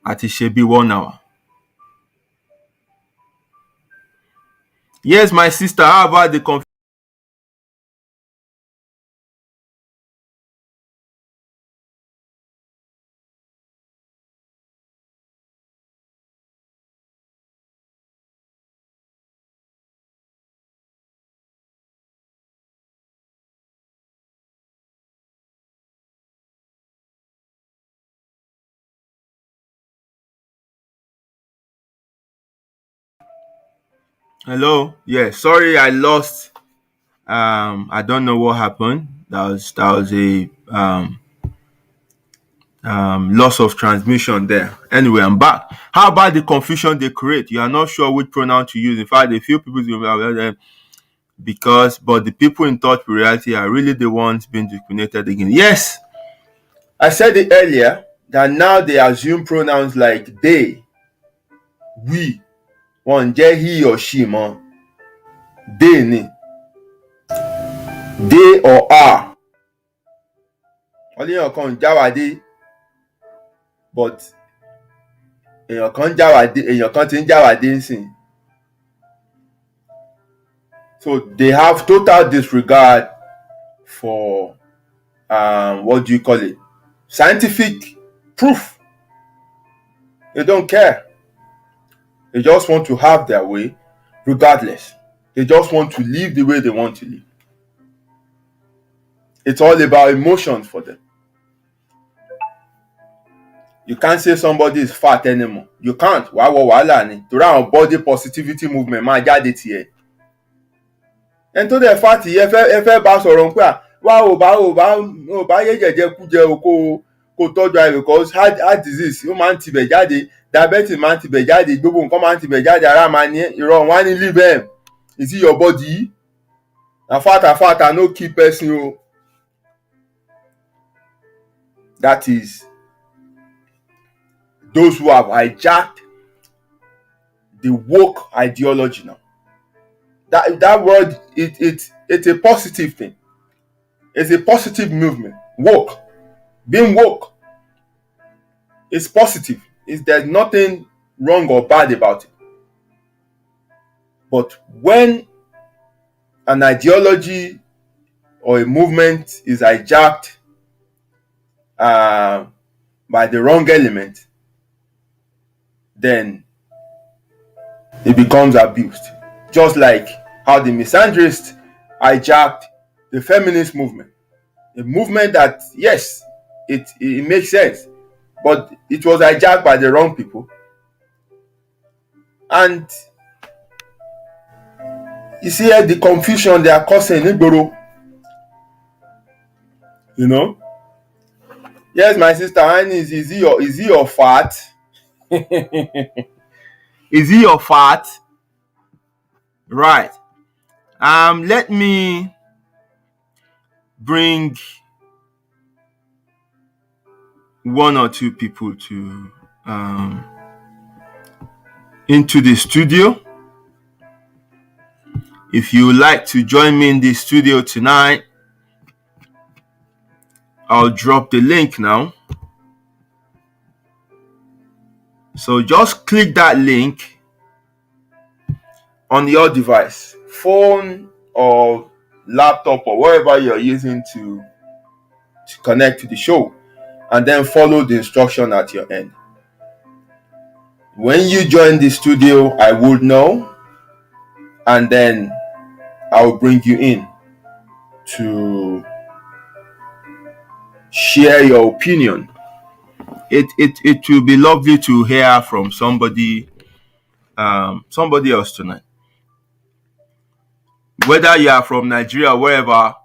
àti ṣe bí 1 hour. Yes, my sister, how about the confusion? Hello? Yeah, sorry I lost. I don't know what happened. That was a loss of transmission there. Anyway, I'm back. How about the confusion they create? You are not sure which pronoun to use. In fact, a few people but the people in touch with reality are really the ones being discriminated against. Yes, I said it earlier that now they assume pronouns like they, we, one jẹ́ he or she mọ́. They ni. They or are. Wọ́n léèyàn kan ń jáwádé, but èèyàn kan ti ń jáwádé nsìn. So they have total disregard for what do you call it? Scientific proof. They don't care. They just want to have their way regardless. They just want to live the way they want to live. It's all about emotions for them. You can't say somebody is fat anymore. You can't. Wàá wọ wàhálà ni. Torí àwọn body positivity movement máa jáde tiẹ̀. Ẹni tó dẹ̀ fat yìí ẹ fẹ́ bá sọ̀rọ̀ pé wá ò bá yé jẹ̀jẹ̀ kú jẹ o kó tọ́jú ara because heart disease ó máa ń tibẹ̀ jáde, diabetes máa ń tibẹ̀ jáde, gbogbo nǹkan máa ń tibẹ̀ jáde, ara máa ní irọ́ wọn á ní leave them. Is it your body? Na fat no kill person o. That is those who have hijacked the woke ideology now. That word, it's a positive thing. It's a positive movement. Woke. Being woke is positive. There's nothing wrong or bad about it. But when an ideology or a movement is hijacked by the wrong element, then it becomes abused. Just like how the misandrists hijacked the feminist movement. A movement that, yes, it makes sense, but it was hijacked by the wrong people. And you see the confusion they are causing in Igboro. You know? Yes, my sister Annie, is he your fat? Is he your fat? Right. Let me bring one or two people to into the studio. If you would like to join me in the studio tonight, I'll drop the link now. So just click that link on your device, phone or laptop or whatever you're using to connect to the show, and then follow the instruction at your end. When you join the studio, I would know, and then I will bring you in to share your opinion. It will be lovely to hear from somebody else tonight. Whether you are from Nigeria or wherever,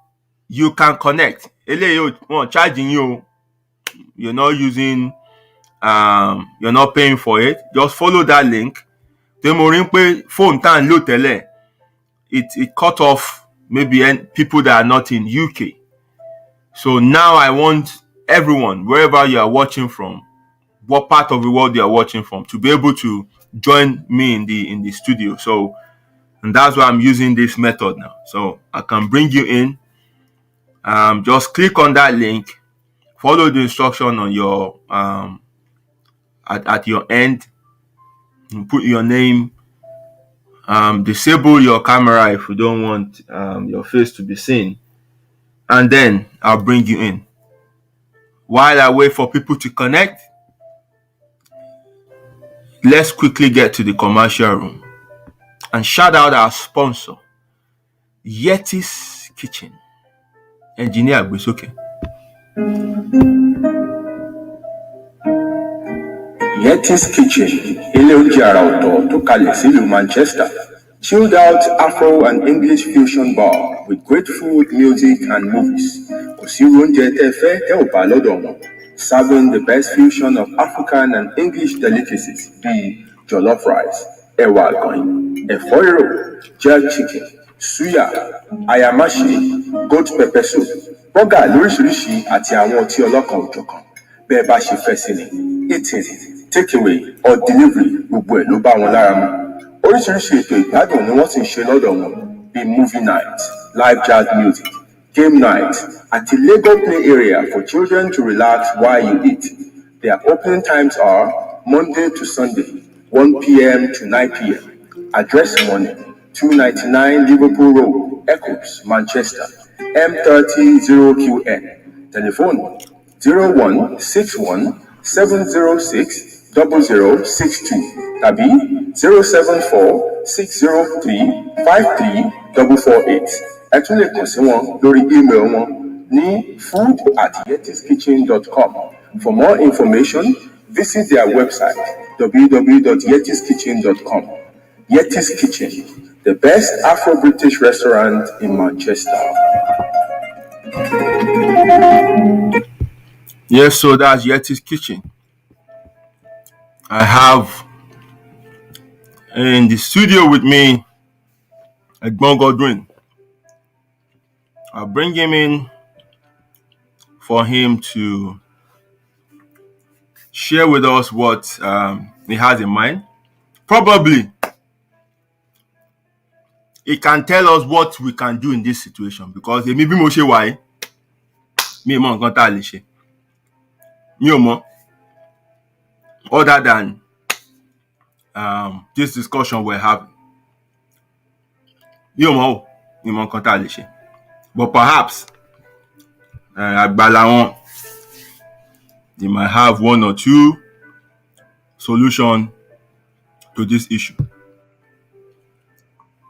you can connect. Charging you, you're not using, you're not paying for it. Just follow that link. Phone tan lo tele. It cut off maybe people that are not in UK. So now I want everyone, wherever you are watching from, what part of the world you are watching from, to be able to join me in the studio. So, and that's why I'm using this method now. So I can bring you in. Just click on that link, follow the instruction on your at your end, and put your name. Disable your camera if you don't want your face to be seen, and then I'll bring you in. While I wait for people to connect, let's quickly get to the commercial room and shout out our sponsor, Yeti's Kitchen. Engineer, it's okay. Yeti's Kitchen, ilé oúnjẹ àrà ọ̀tọ̀ tó kalẹ̀ sílùú Manchester. Chilled out Afro and English fusion bar with great food, music and movies. Kò sí oúnjẹ tẹ́ fẹ́ tẹ́ ò bá lọ́dọ̀ wọn. Serving the best fusion of African and English delicacies bíi jollof rice, ẹ̀wà àgànyìn, ẹ̀fọ́ rírò, jerk chicken, suya, ayamashi, goat pepper soup, bọ́gà lóríṣiríṣi àti àwọn ọtí ọlọ́kan òjọ̀kan. Bẹ́ẹ̀ bá ṣe fẹ́ sí ni, eating, takeaway or delivery gbogbo ẹ̀ ló bá wọn lára mu. Oríṣiríṣi ètò ìgbádùn ni wọ́n ti ń ṣe lọ́dọ̀ wọn bíi movie night, live jazz music, game night àti Lego play area for children to relax while you eat. Their opening times are Monday to Sunday, 1 p.m. to 9 p.m. Address money, 299 Liverpool Road, Eccles, Manchester, M300QN. Telephone 0161 706 0062 tàbí 074 603 53448. Ẹ tún lè kàn sí wọn lórí email wọn ní food@yetiskitchen.com. For more information, Visit their website www.yetiskitchen.com. Yeti's Kitchen, the best Afro-British restaurant in Manchester. Yes, so that's Yeti's Kitchen. I have in the studio with me Egbon Godwin. I'll bring him in for him to share with us what he has in mind. Probably he can tell us what we can do in this situation because èmi bí mo ṣe wà yìí mi ò mọ nǹkan tá a lè ṣe. Mi ò mọ other than this discussion we're having. Mi ò mọ nǹkan tá a lè ṣe. But perhaps àgbà làwọn, they might have one or two solutions to this issue.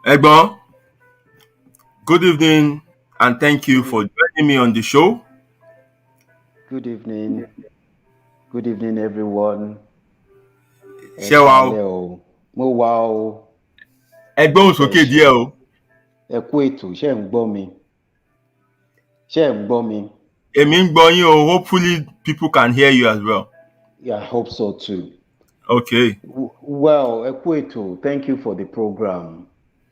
Egbon, good evening and thank you for joining me on the show. Good evening. Good evening, everyone. Ṣé wà o? Mo wà o. Ẹgbọ́n sókè díẹ̀ o. Ẹ kú ètò, ṣé ń gbọ́ mi? Ṣé ń gbọ́ mi? Èmi ń gbọ́ yín o. Hopefully people can hear you as well. Yeah, I hope so too. Okay. Well, ẹ kú ètò. Thank you for the program.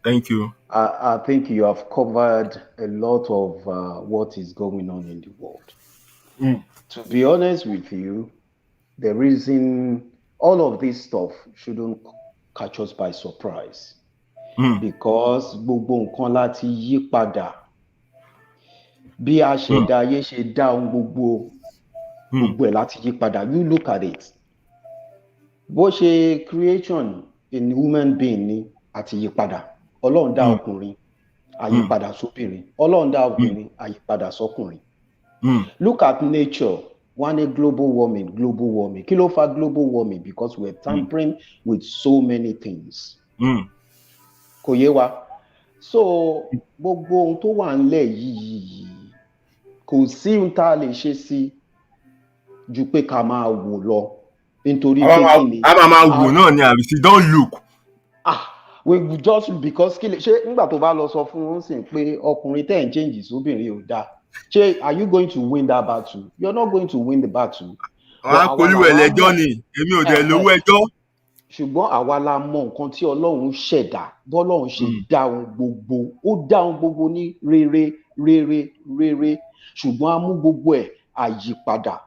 Thank you. I think you have covered a lot of what is going on in the world. To be honest with you, the reason all of this stuff shouldn't catch us by surprise. Because gbogbo nǹkan láti yí padà. Bí a ṣe dá ayé ṣe dá ohun gbogbo ẹ̀ láti yí padà. You look at it. Bó ṣe creation in human being ni àti yí padà. Ọlọ́run dá ọkùnrin, àyípadà sóbìnrin. Ọlọ́run dá obìnrin, àyípadà sọ́kùnrin. Look at nature. One global warming. Kí ló fa global warming? Because we're tampering with so many things. Kò yé wa. So gbogbo ohun tó wà ńlẹ̀ yìí kò sí ohun tá a lè ṣe sí ju pé ká máa wò lọ. Nítorí pé kí ni? A máa wò náà ni àbí sí don't look. We just because kí lè ṣe nígbà tó bá lọ sọ fún wọn sìn pé ọkùnrin tẹ̀ ń change sóbìnrin ò dáa. Ṣé are you going to win that battle? You're not going to win the battle. Polúwẹ̀ lẹ́jọ́ ni èmi ò dẹ̀ lówó ẹjọ́. Ṣùgbọ́n àwa la mọ nǹkan tí Ọlọ́run ṣẹ̀dá bọ́lọ́run ṣe dá ohun gbogbo. Ó dá ohun gbogbo ní rere. Ṣùgbọ́n a mú gbogbo ẹ̀ àyípadà.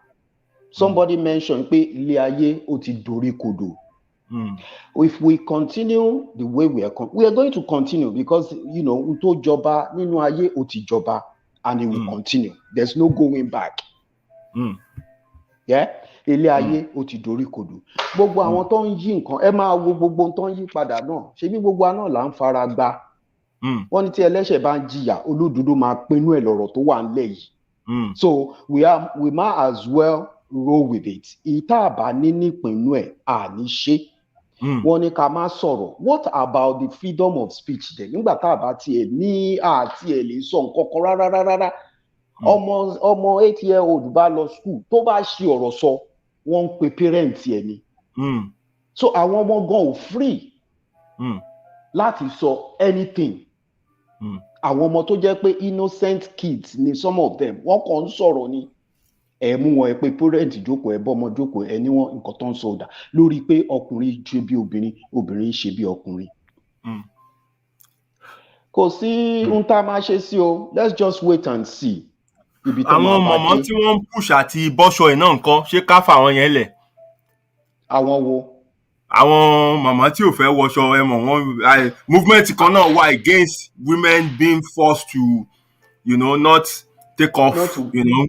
Somebody mentioned pé ilé ayé ó ti dorí kodò. If we continue the way we are going to continue because ohun tó jọba nínú ayé ó ti jọba. And it will continue. There's no going back. Yeah? Ilé ayé ó ti dorí kodò. Gbogbo àwọn tó ń yí nǹkan, ẹ máa wo gbogbo tó ń yí padà náà. Ṣebí gbogbo àná là ń fara gbá. Wọ́n ní tí ẹlẹ́ṣẹ̀ bá ń jìyà, olódodo máa pinnu ẹ̀ lọ́rọ̀ tó wà ńlẹ̀ yìí. So we might as well roll with it. Ìta àbá ní nípinnu ẹ̀ àní ṣe. Wọ́n ní ká má sọ̀rọ̀. What about the freedom of speech then? Nígbà tá a bá tiẹ̀ ní àti ẹ̀ lè sọ nǹkan kan rárá. Ọmọ 8-year-old bá lọ school tó bá ṣe ọ̀rọ̀ sọ, wọ́n ń pe parent ẹ̀ ni. So àwọn ọmọ gan ò free láti sọ anything. Àwọn ọmọ tó jẹ́ pé innocent kids ni some of them, wọ́n kàn ń sọ̀rọ̀ ni. Ẹ mú wọn ẹ pé parent jókòó ẹ bọ́mọ jókòó ẹ ní wọn nǹkan tó ń sọ ọ̀dà lórí pé ọkùnrin ṣe bí obìnrin, obìnrin ṣe bí ọkùnrin. Kò sí ohun tá a máa ṣe sí o. Let's just wait and see. Àwọn mọ̀mọ́ tí wọ́n ń push àti bọ́ṣọ ẹ̀ náà nǹkan ṣé ká fà wọ́n yẹn lẹ̀? Àwọn wo? Àwọn màmá tí ò fẹ́ wọṣọ ẹ mọ̀ wọ́n movement kan náà wà against women being forced to not take off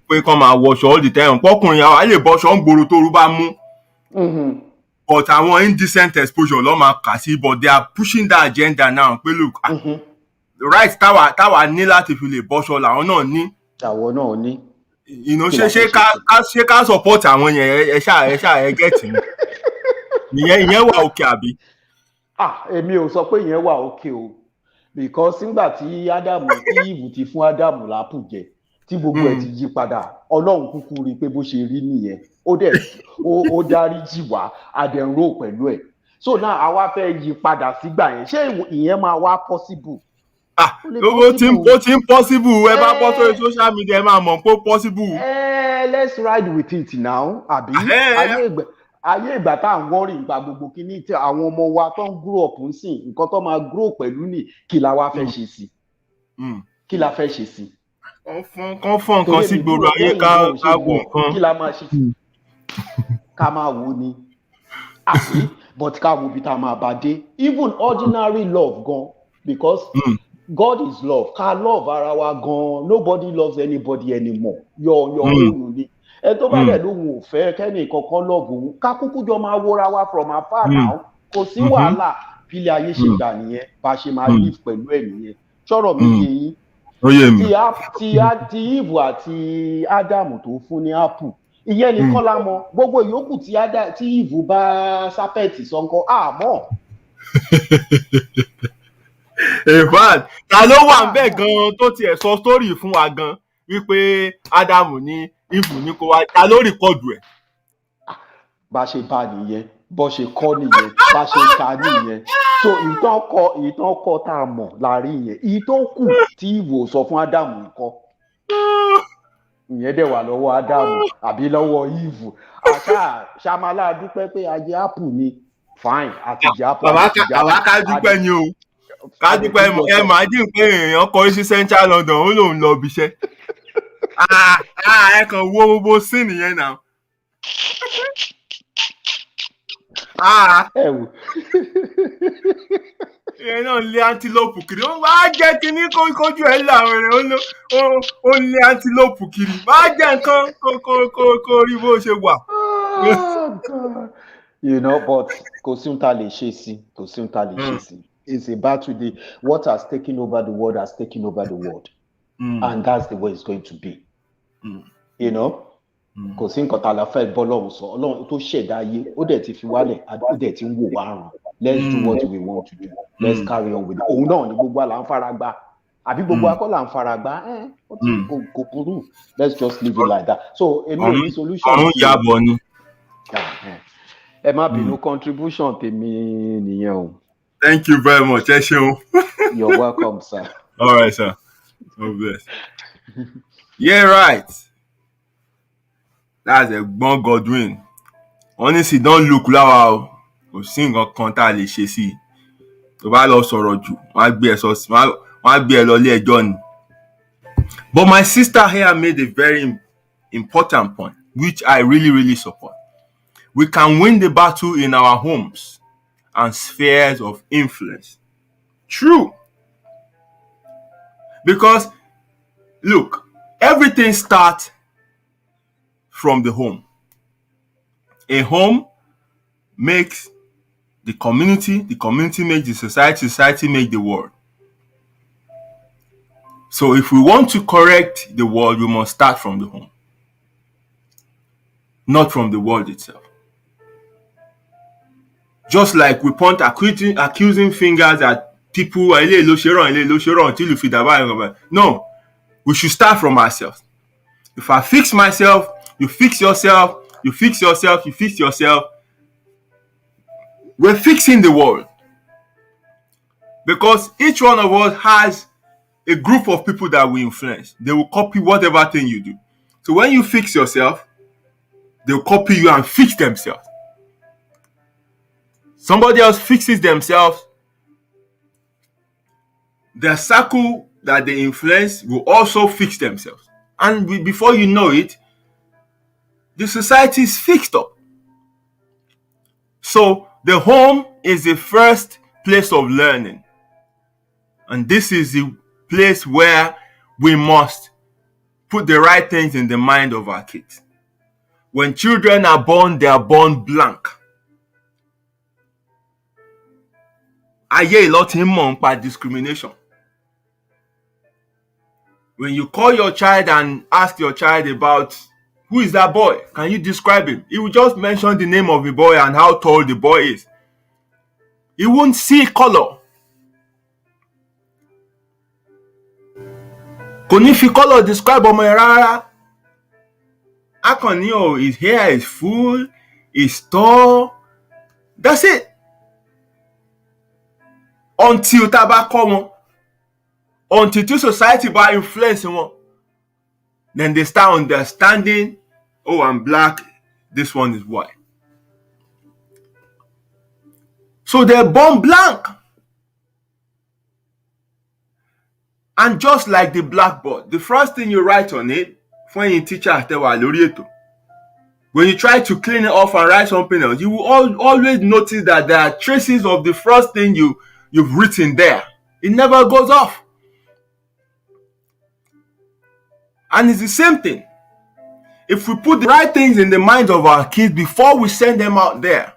pé kán máa wọṣọ all the time. Pọ́kùnrin àwa lè bọ́ṣọ ń gbòòrò tóru bá mú. But àwọn indecent exposure ló máa kà sí, but they are pushing that agenda now pé look right táwa ní láti fi lè bọ́ṣọ làwọn náà ní. Àwọn náà ní. Ṣé ká support àwọn yẹn ẹ ṣáà get me. Ìyẹn wà òkè àbí? Èmi ò sọ pé ìyẹn wà òkè o. Because nígbà tí Eve ti fún Ádámù lápù jẹ, tí gbogbo ẹ̀ ti yí padà ọlọ́run kúkú rí i pé bó ṣe rí nìyẹn ó dáríjì wá adẹ̀rò pẹ̀lú ẹ̀ so now àwa fẹ́ yí padà sígbà yẹn ṣé ìyẹn máa wá possible. ó ti ń possible ẹ bá bọ́ sórí social media ẹ máa mọ̀ pé ó possible. Let's ride with it now àbí ayé ìgbà tá à ń wọ́rì nípa gbogbo kíní tí àwọn ọmọ wa tó ń grow up ń sìn nǹkan tó máa grow pẹ̀lú ni kí la wá fẹ́ ṣe sí kí la fẹ́ ṣe sí. kán fọ́n nǹkan sí gbòòrò ayé ká wọ̀ nǹkan. kí la máa ṣe sí ká máa wo ni àbí but ká wo bí tá a máa bá dé even ordinary love gan because God is love ká love ara wa gan nobody loves anybody anymore your own ni ẹ tó bá dẹ̀ lóhun ò fẹ́ kẹ́ni kankan love òun ká kúkú jọ máa wóra wa from afar now kò sí wàhálà bílẹ̀ ayé ṣe gbà nìyẹn bá ṣe máa live pẹ̀lú ẹ̀ nìyẹn sọ̀rọ̀ mi yé yín ti Eve àti Ádámù tó fún ní apple ìyẹn nìkan la mọ̀ gbogbo ìyókù tí Eve bá sápẹ́ẹ̀tì sọ́nkọ́ àmọ́. in fact ta ló wà ń bẹ̀ gan-an tó tiẹ̀ sọ story fún wa gan wípé Ádámù ní Eve ní kó wá ta ló rìkọ́dù ẹ̀. bá ṣe bá nìyẹn bó ṣe kọ́ nìyẹn bá ṣe ka nìyẹn so ìtàn kọ tá a mọ̀ láàrin yẹn èyí tó kù tí Eve sọ fún Ádámù nǹkan ìyẹn dẹ̀ wà lọ́wọ́ Ádámù àbí lọ́wọ́ Eve ṣàmàlà dúpẹ́ pé ajé apple ni fine àti ìjà apple. bàbá ká dúpẹ́ ni o ká dúpẹ́ ẹ máa dín pé èèyàn kọrí sí Central London ó lòun lọ ibi iṣẹ́ ẹ kàn wo gbogbo sí nìyẹn náà. ẹ wò. ìyẹn náà lé antelope kiri ó máa jẹ́ kínní kójú ẹ̀ láwọn rẹ̀ ó lé antelope kiri máa jẹ́ nǹkan kó rí bó ṣe wà. But kò sí ohun tá a lè ṣe sí it's a battle day what has taken over the world has taken over the world and that's the way it's going to be. Kò sí nǹkan tá a la fẹ́ bọ́ lọ́run sọ ọlọ́run tó ṣẹ̀dá ayé ó dẹ̀ ti fi wálẹ̀ ó dẹ̀ ti ń wò wá ràn let's do what we want to do let's carry on with it òun náà ni gbogbo àlà ń fara gbá àbí gbogbo akọ́là ń fara gbá kò burú let's just leave it like that so èmi ò ní solution. ọ̀run yàbọ̀ ni. ẹ má bínú contribution tèmi nìyẹn o. Thank you very much ẹ ṣeun. You're welcome sir. All right sir. God bless. Yeah right. That's Ẹ̀gbọ́n Godwin. Honestly don't look láwa o. Kò sí nǹkan kan tá a lè ṣe sí i. Tó bá lọ sọ̀rọ̀ jù, wọ́n á gbé ẹ lọ ilé ẹjọ́ ni. But my sister here made a very important point, which I really, really support. We can win the battle in our homes and spheres of influence. True. Because, look, everything starts from the home. A home makes the community makes the society makes the world. So if we want to correct the world, we must start from the home, not from the world itself. Just like we point accusing fingers at people, until you feel that. No, we should start from ourselves. If I fix myself, you fix yourself, you fix yourself, you fix yourself. We're fixing the world. Because each one of us has a group of people that we influence. They will copy whatever thing you do. So when you fix yourself, they'll copy you and fix themselves. Somebody else fixes themselves. The circle that they influence will also fix themselves. And before you know it, the society is fixed up. So the home is the first place of learning. And this is the place where we must put the right things in the mind of our kids. When children are born, they are born blank. I hear a lot in about discrimination. When you call your child and ask your child about who is that boy, can you describe him? He will just mention the name of the boy and how tall the boy is. He won't see color. Kò ní fi colour describe ọmọ yẹn rárá. A kàn ní his hair is full, he's tall. That's it. Until tá bá kọ́ wọn, until tí society bá influence wọn, then they start understanding, oh, I'm black, this one is white. So they're born blank. And just like the blackboard, the first thing you write on it, when your teacher tẹ́ wà lórí ètò, when you try to clean it off and write something else, you will always notice that there are traces of the first thing you've written there. It never goes off. And it's the same thing. If we put the right things in the minds of our kids before we send them out there,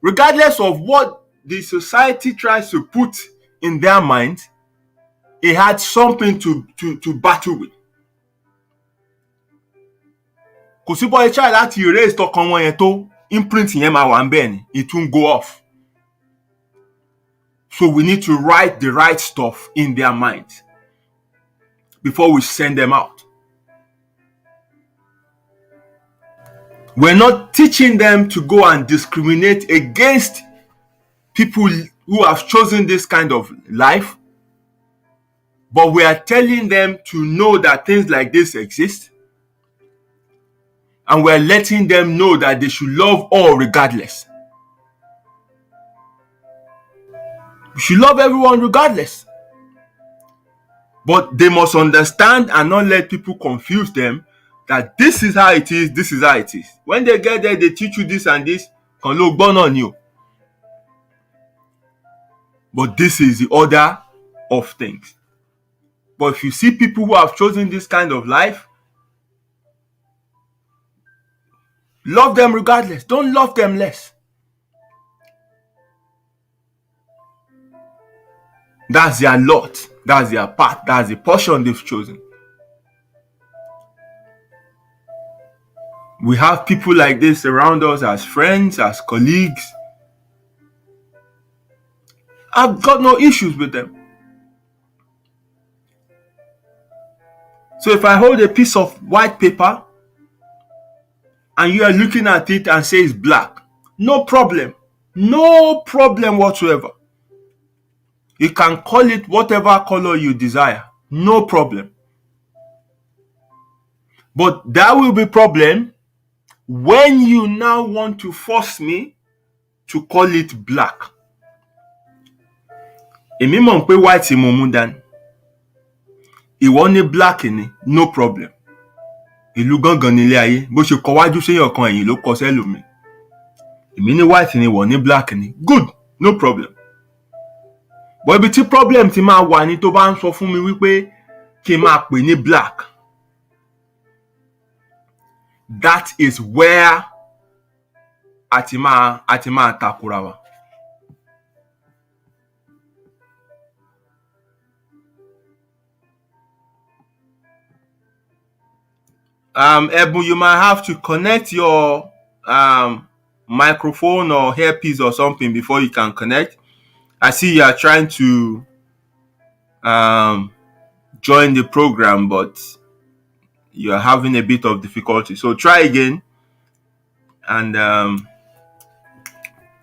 regardless of what the society tries to put in their minds, it had something to battle with. Kò sí bọ́ ẹ try láti erase tọkàn wọn yẹn tó imprint yẹn máa wà ń bẹ́ẹ̀ ni, it won't go off. So we need to write the right stuff in their minds before we send them out. We're not teaching them to go and discriminate against people who have chosen this kind of life, but we are telling them to know that things like this exist, and we're letting them know that they should love all regardless. We should love everyone regardless. But they must understand and not let people confuse them that this is how it is, this is how it is. When they get there, they teach you this and this. Kan ló gbọ́ náà ni o. But this is the order of things. But if you see people who have chosen this kind of life, love them regardless. Don't love them less. That's their lot. That's their path. That's the portion they've chosen. We have people like this around us as friends, as colleagues. I've got no issues with them. So if I hold a piece of white paper and you are looking at it and say it's black, no problem. No problem whatsoever. You can call it whatever color you desire. No problem. But there will be problem when you now want to force me to call it black. Èmi mọ̀ pé white mo mú dání. Ìwọ ní black ni, no problem. Ìlú gangan nílé ayé, bó ṣe kọ wájú séyàn kan ẹ̀yìn ló kọ sẹ́lòmíì. Èmi ní white ni, ìwọ ní black ni. Good, no problem. But ibi tí problem ti máa wà ní tó bá ń sọ fún mi wípé kí n máa pè ní black. That is where a ti máa takora wa. Ebu, you might have to connect your microphone or earpiece or something before you can connect. I see you are trying to join the program, but you are having a bit of difficulty. So try again, and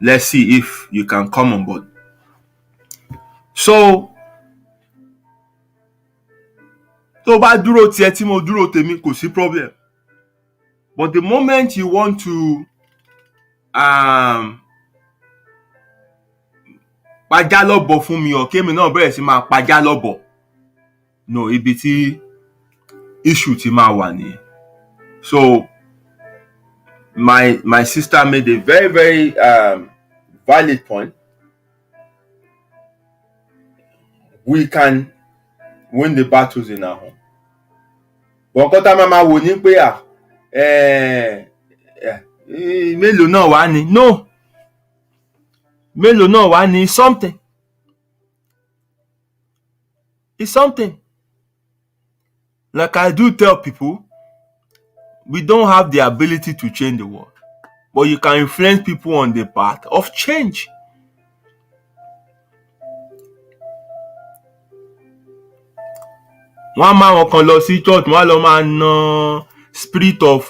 let's see if you can come on board. So, tó bá dúró tiẹ̀ tí mo dúró tèmi kò sí problem. But the moment you want to pajá lọ́bọ̀ fún mi or kémi náà bẹ̀rẹ̀ sí máa pajá lọ́bọ̀, no, ibi tí issue ti máa wà nìyẹn. So my sister made a very, very valid point. We can win the battles in our home. But nǹkan tá máa wò ní pé mélòó náà wá ní? No. Mélòó náà wá ní? Something. It's something. Like I do tell people, we don't have the ability to change the world, but you can influence people on the path of change. wọ́n á máa wọn kan lọ sí church, wọ́n á lọ máa na spirit of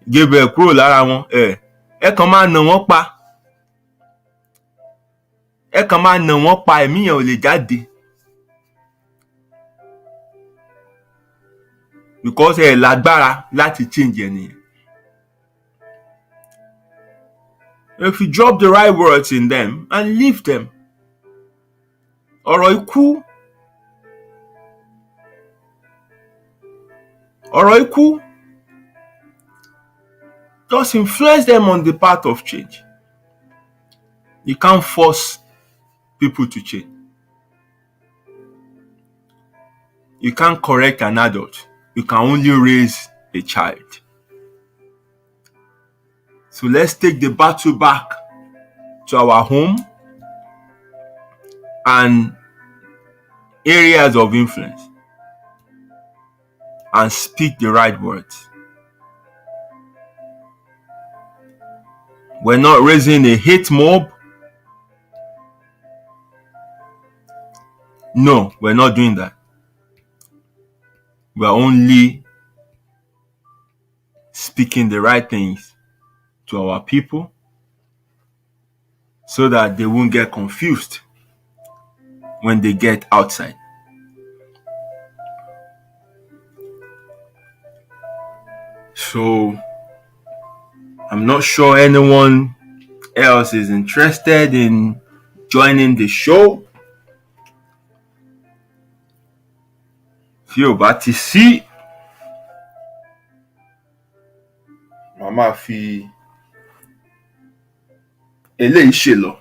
Gabriel kúrò lára wọn. Ẹ kàn máa nà wọ́n pa. Ẹ kàn máa nà wọ́n pa, ẹ̀mí yẹn ò lè jáde. Because ẹ lágbára láti change ẹnìyẹn. If you drop the right words in them and leave them. Ọ̀rọ̀ ikú just influence them on the path of change. You can't force people to change. You can't correct an adult. You can only raise a child. So let's take the battle back to our home and areas of influence and speak the right words. We're not raising a hate mob. No, we're not doing that. We're only speaking the right things to our people so that they won't get confused when they get outside. So I'm not sure anyone else is interested in joining the show. Tí ò bá ti sí, màmá fi eléyìí ṣe lọ.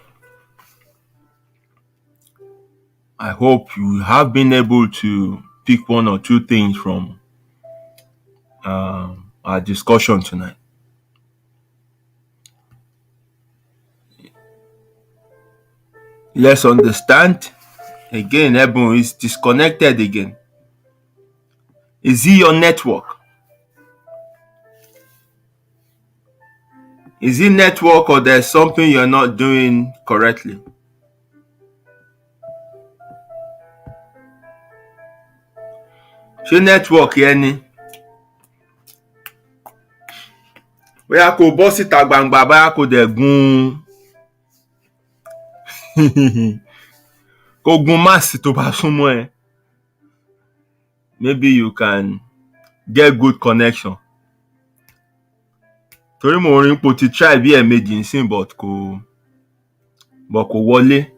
I hope you have been able to pick one or two things from our discussion tonight. Let's understand. Again, Ebon is disconnected again. Is it your network? Is it network or there's something you're not doing correctly? Ṣé network yẹn ni? Bóyá kò bọ́ síta gbangba, bóyá kò dẹ̀ gun kò gun máàsì tó bá súnmọ́ ẹ. Maybe you can get good connection. Torí mo rí pò ti try bí ẹ̀ẹ̀mejì nsìn but kò wọlé.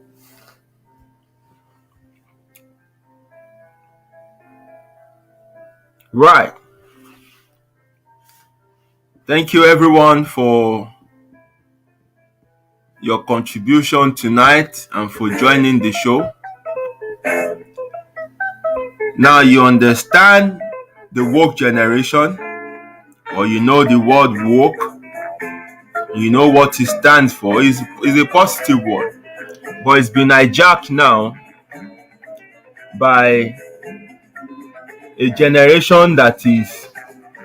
Right. Thank you everyone for your contribution tonight and for joining the show. Now you understand the woke generation, or you know the word woke. You know what it stands for. It's a positive word, but it's been hijacked now by a generation that is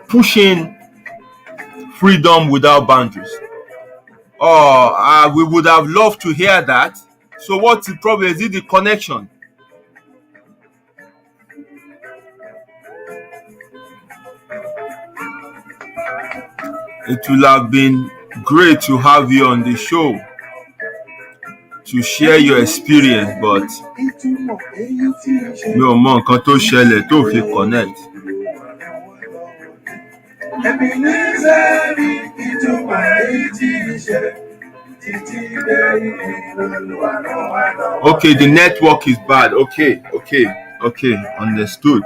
pushing freedom without boundaries. We would have loved to hear that. So what's the problem? Is it the connection? It will have been great to have you on the show to share your experience, but mi ò mọ nǹkan tó ṣẹlẹ̀ tó fi connect. Okay, the network is bad. Okay, understood.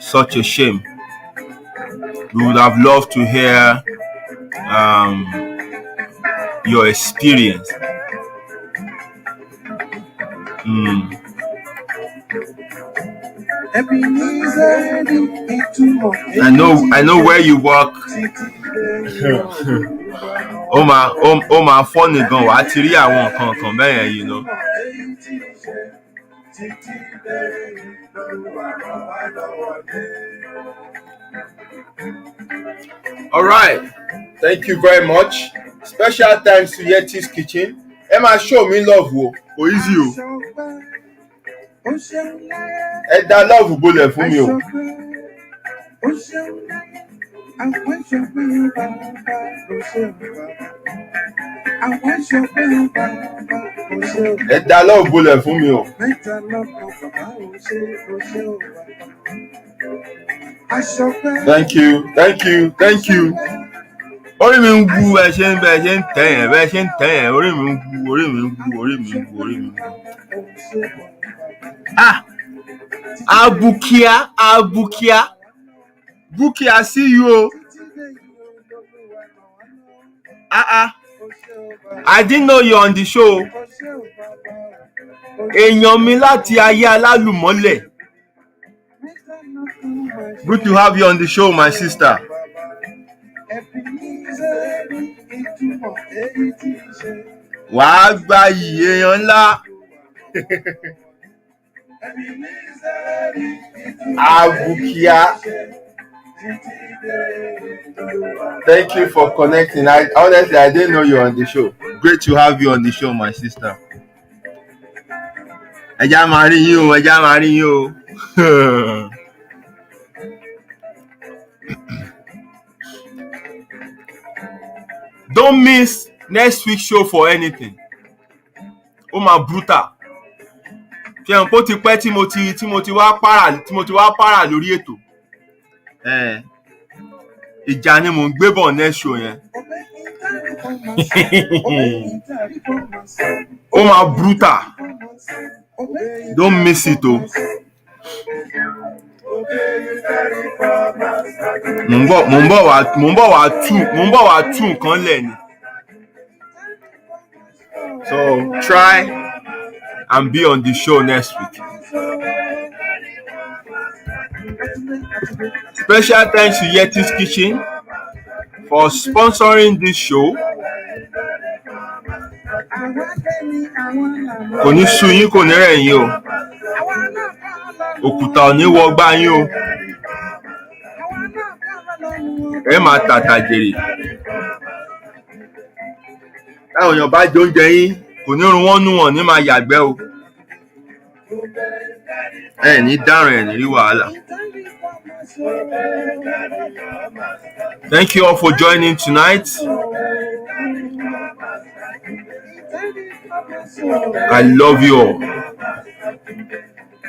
Such a shame. We would have loved to hear your experience. I know where you work. ó máa funny gan, wàá ti rí àwọn nǹkan kan bẹ́ẹ̀ yẹn, you know. All right, thank you very much. Special thanks to Yeti's Kitchen ẹ máa show me love o, kò easy o. Ẹ dá love bolẹ̀ fún mi o. Ẹ dá love bolẹ̀ fún mi o. Thank you, thank you, thank you. Orí mi ń wú ẹ ṣe ń tẹ̀ yẹn bẹ́ẹ̀ ṣe ń tẹ̀ yẹn, orí mi ń wú, orí mi ń wú, orí mi ń wú, orí mi ń wú. Ah, Abukia, Buki, I see you o. I didn't know you're on the show. Èèyàn mi láti ayé alálùmọ́lẹ̀. Good to have you on the show, my sister. Wàá gba iye èèyàn ńlá. Abukia. Thank you for connecting. Honestly, I didn't know you're on the show. Great to have you on the show, my sister. Ẹja máa rí yín o. Don't miss next week's show for anything. Ó máa brutal. Ṣé n kò ti pẹ́ tí mo ti wá para lórí ètò. Ìjà ni mò ń gbé bọ̀ next show yẹn. Ó máa brutal. Don't miss it o. Mo ń bọ̀ wá tú nǹkan lẹ̀ ni. So try and be on the show next week. Special thanks to Yeti's Kitchen for sponsoring this show. Kò ní sú yín, kò ní rẹ̀ yín o. Òkúta ò ní wọgbá yín o. Ẹ máa tàtà jèrè. Táwọn èèyàn bá jẹ oúnjẹ yín, kò ní run wọ́n nú wọn ní máa yàgbẹ́ o. Ẹ ní dáràn, ẹ ní rí wàhálà. Thank you all for joining tonight. I love you all.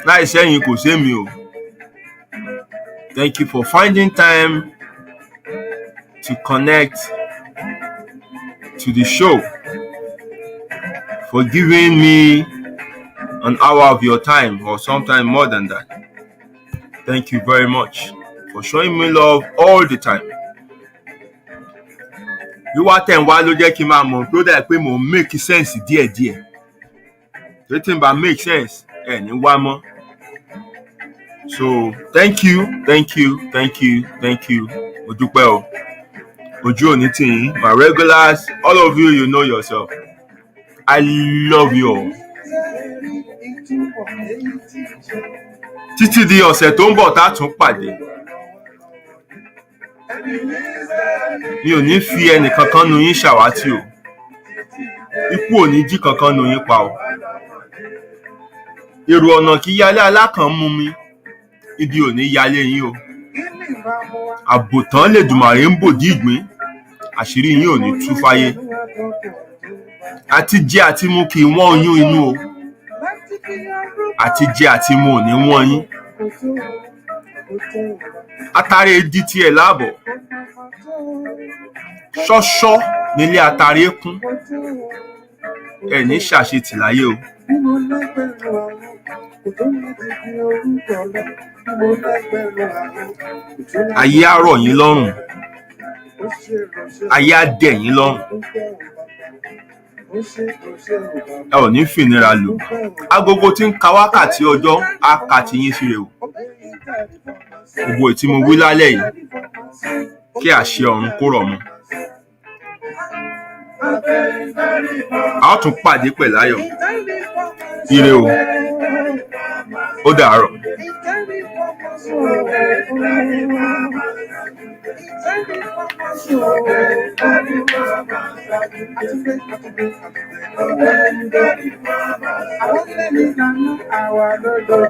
Láì sẹ́yìn kò sé mi o. Thank you for finding time to connect to the show, for giving me an hour of your time or sometime more than that. Thank you very much for showing me love all the time. Wíwá tẹ̀ ń wá ló jẹ́ kí n máa mọ̀ tó dà pé mò ń make sense díẹ̀díẹ̀. Tó tí ń bá make sense ẹ̀ ní wá mọ́. So thank you. Mo dúpẹ́ o. Ojú òní tì yín. My regulars, all of you, you know yourself. I love you all. Títí di ọ̀sẹ̀ tó ń bọ̀ tá a tún pàdé. Mi ò ní fi ẹnì kankan nu yín ṣàwátì o. Ikú ò ní jí kankan nu yín pa o. Èrò ọ̀nà kí yálé alákàn mú mi. Ibi ò ní yálé yín o. Àbòtán lèdùmàrè ń bòdì ìgbín. Àṣírí yín ò ní tú fáyé. Àti jẹ àti mu kì í wọ́n oyún inú o. Àti jẹ àti mu ò ní wọ́n yín. Atare di tiẹ̀ láàbọ̀. Ṣọ́ṣọ́ nílé atare kún. Ẹ ní ṣàṣetì láyé o. Ayé á rọ̀ yín lọ́rùn. Ayé á dẹ̀ yín lọ́rùn. Ẹ ò ní fìnira lò. Agogo tí ń ka wákàtí ọjọ́ á ka ti yín síre o. Gbogbo ètí mo wí lálẹ́ yìí kí àṣẹ ọ̀run kó rọ̀ mọ́. A ó tún pàdé pẹ̀lú ayọ̀. Ire o. Ó dàárọ̀. I want to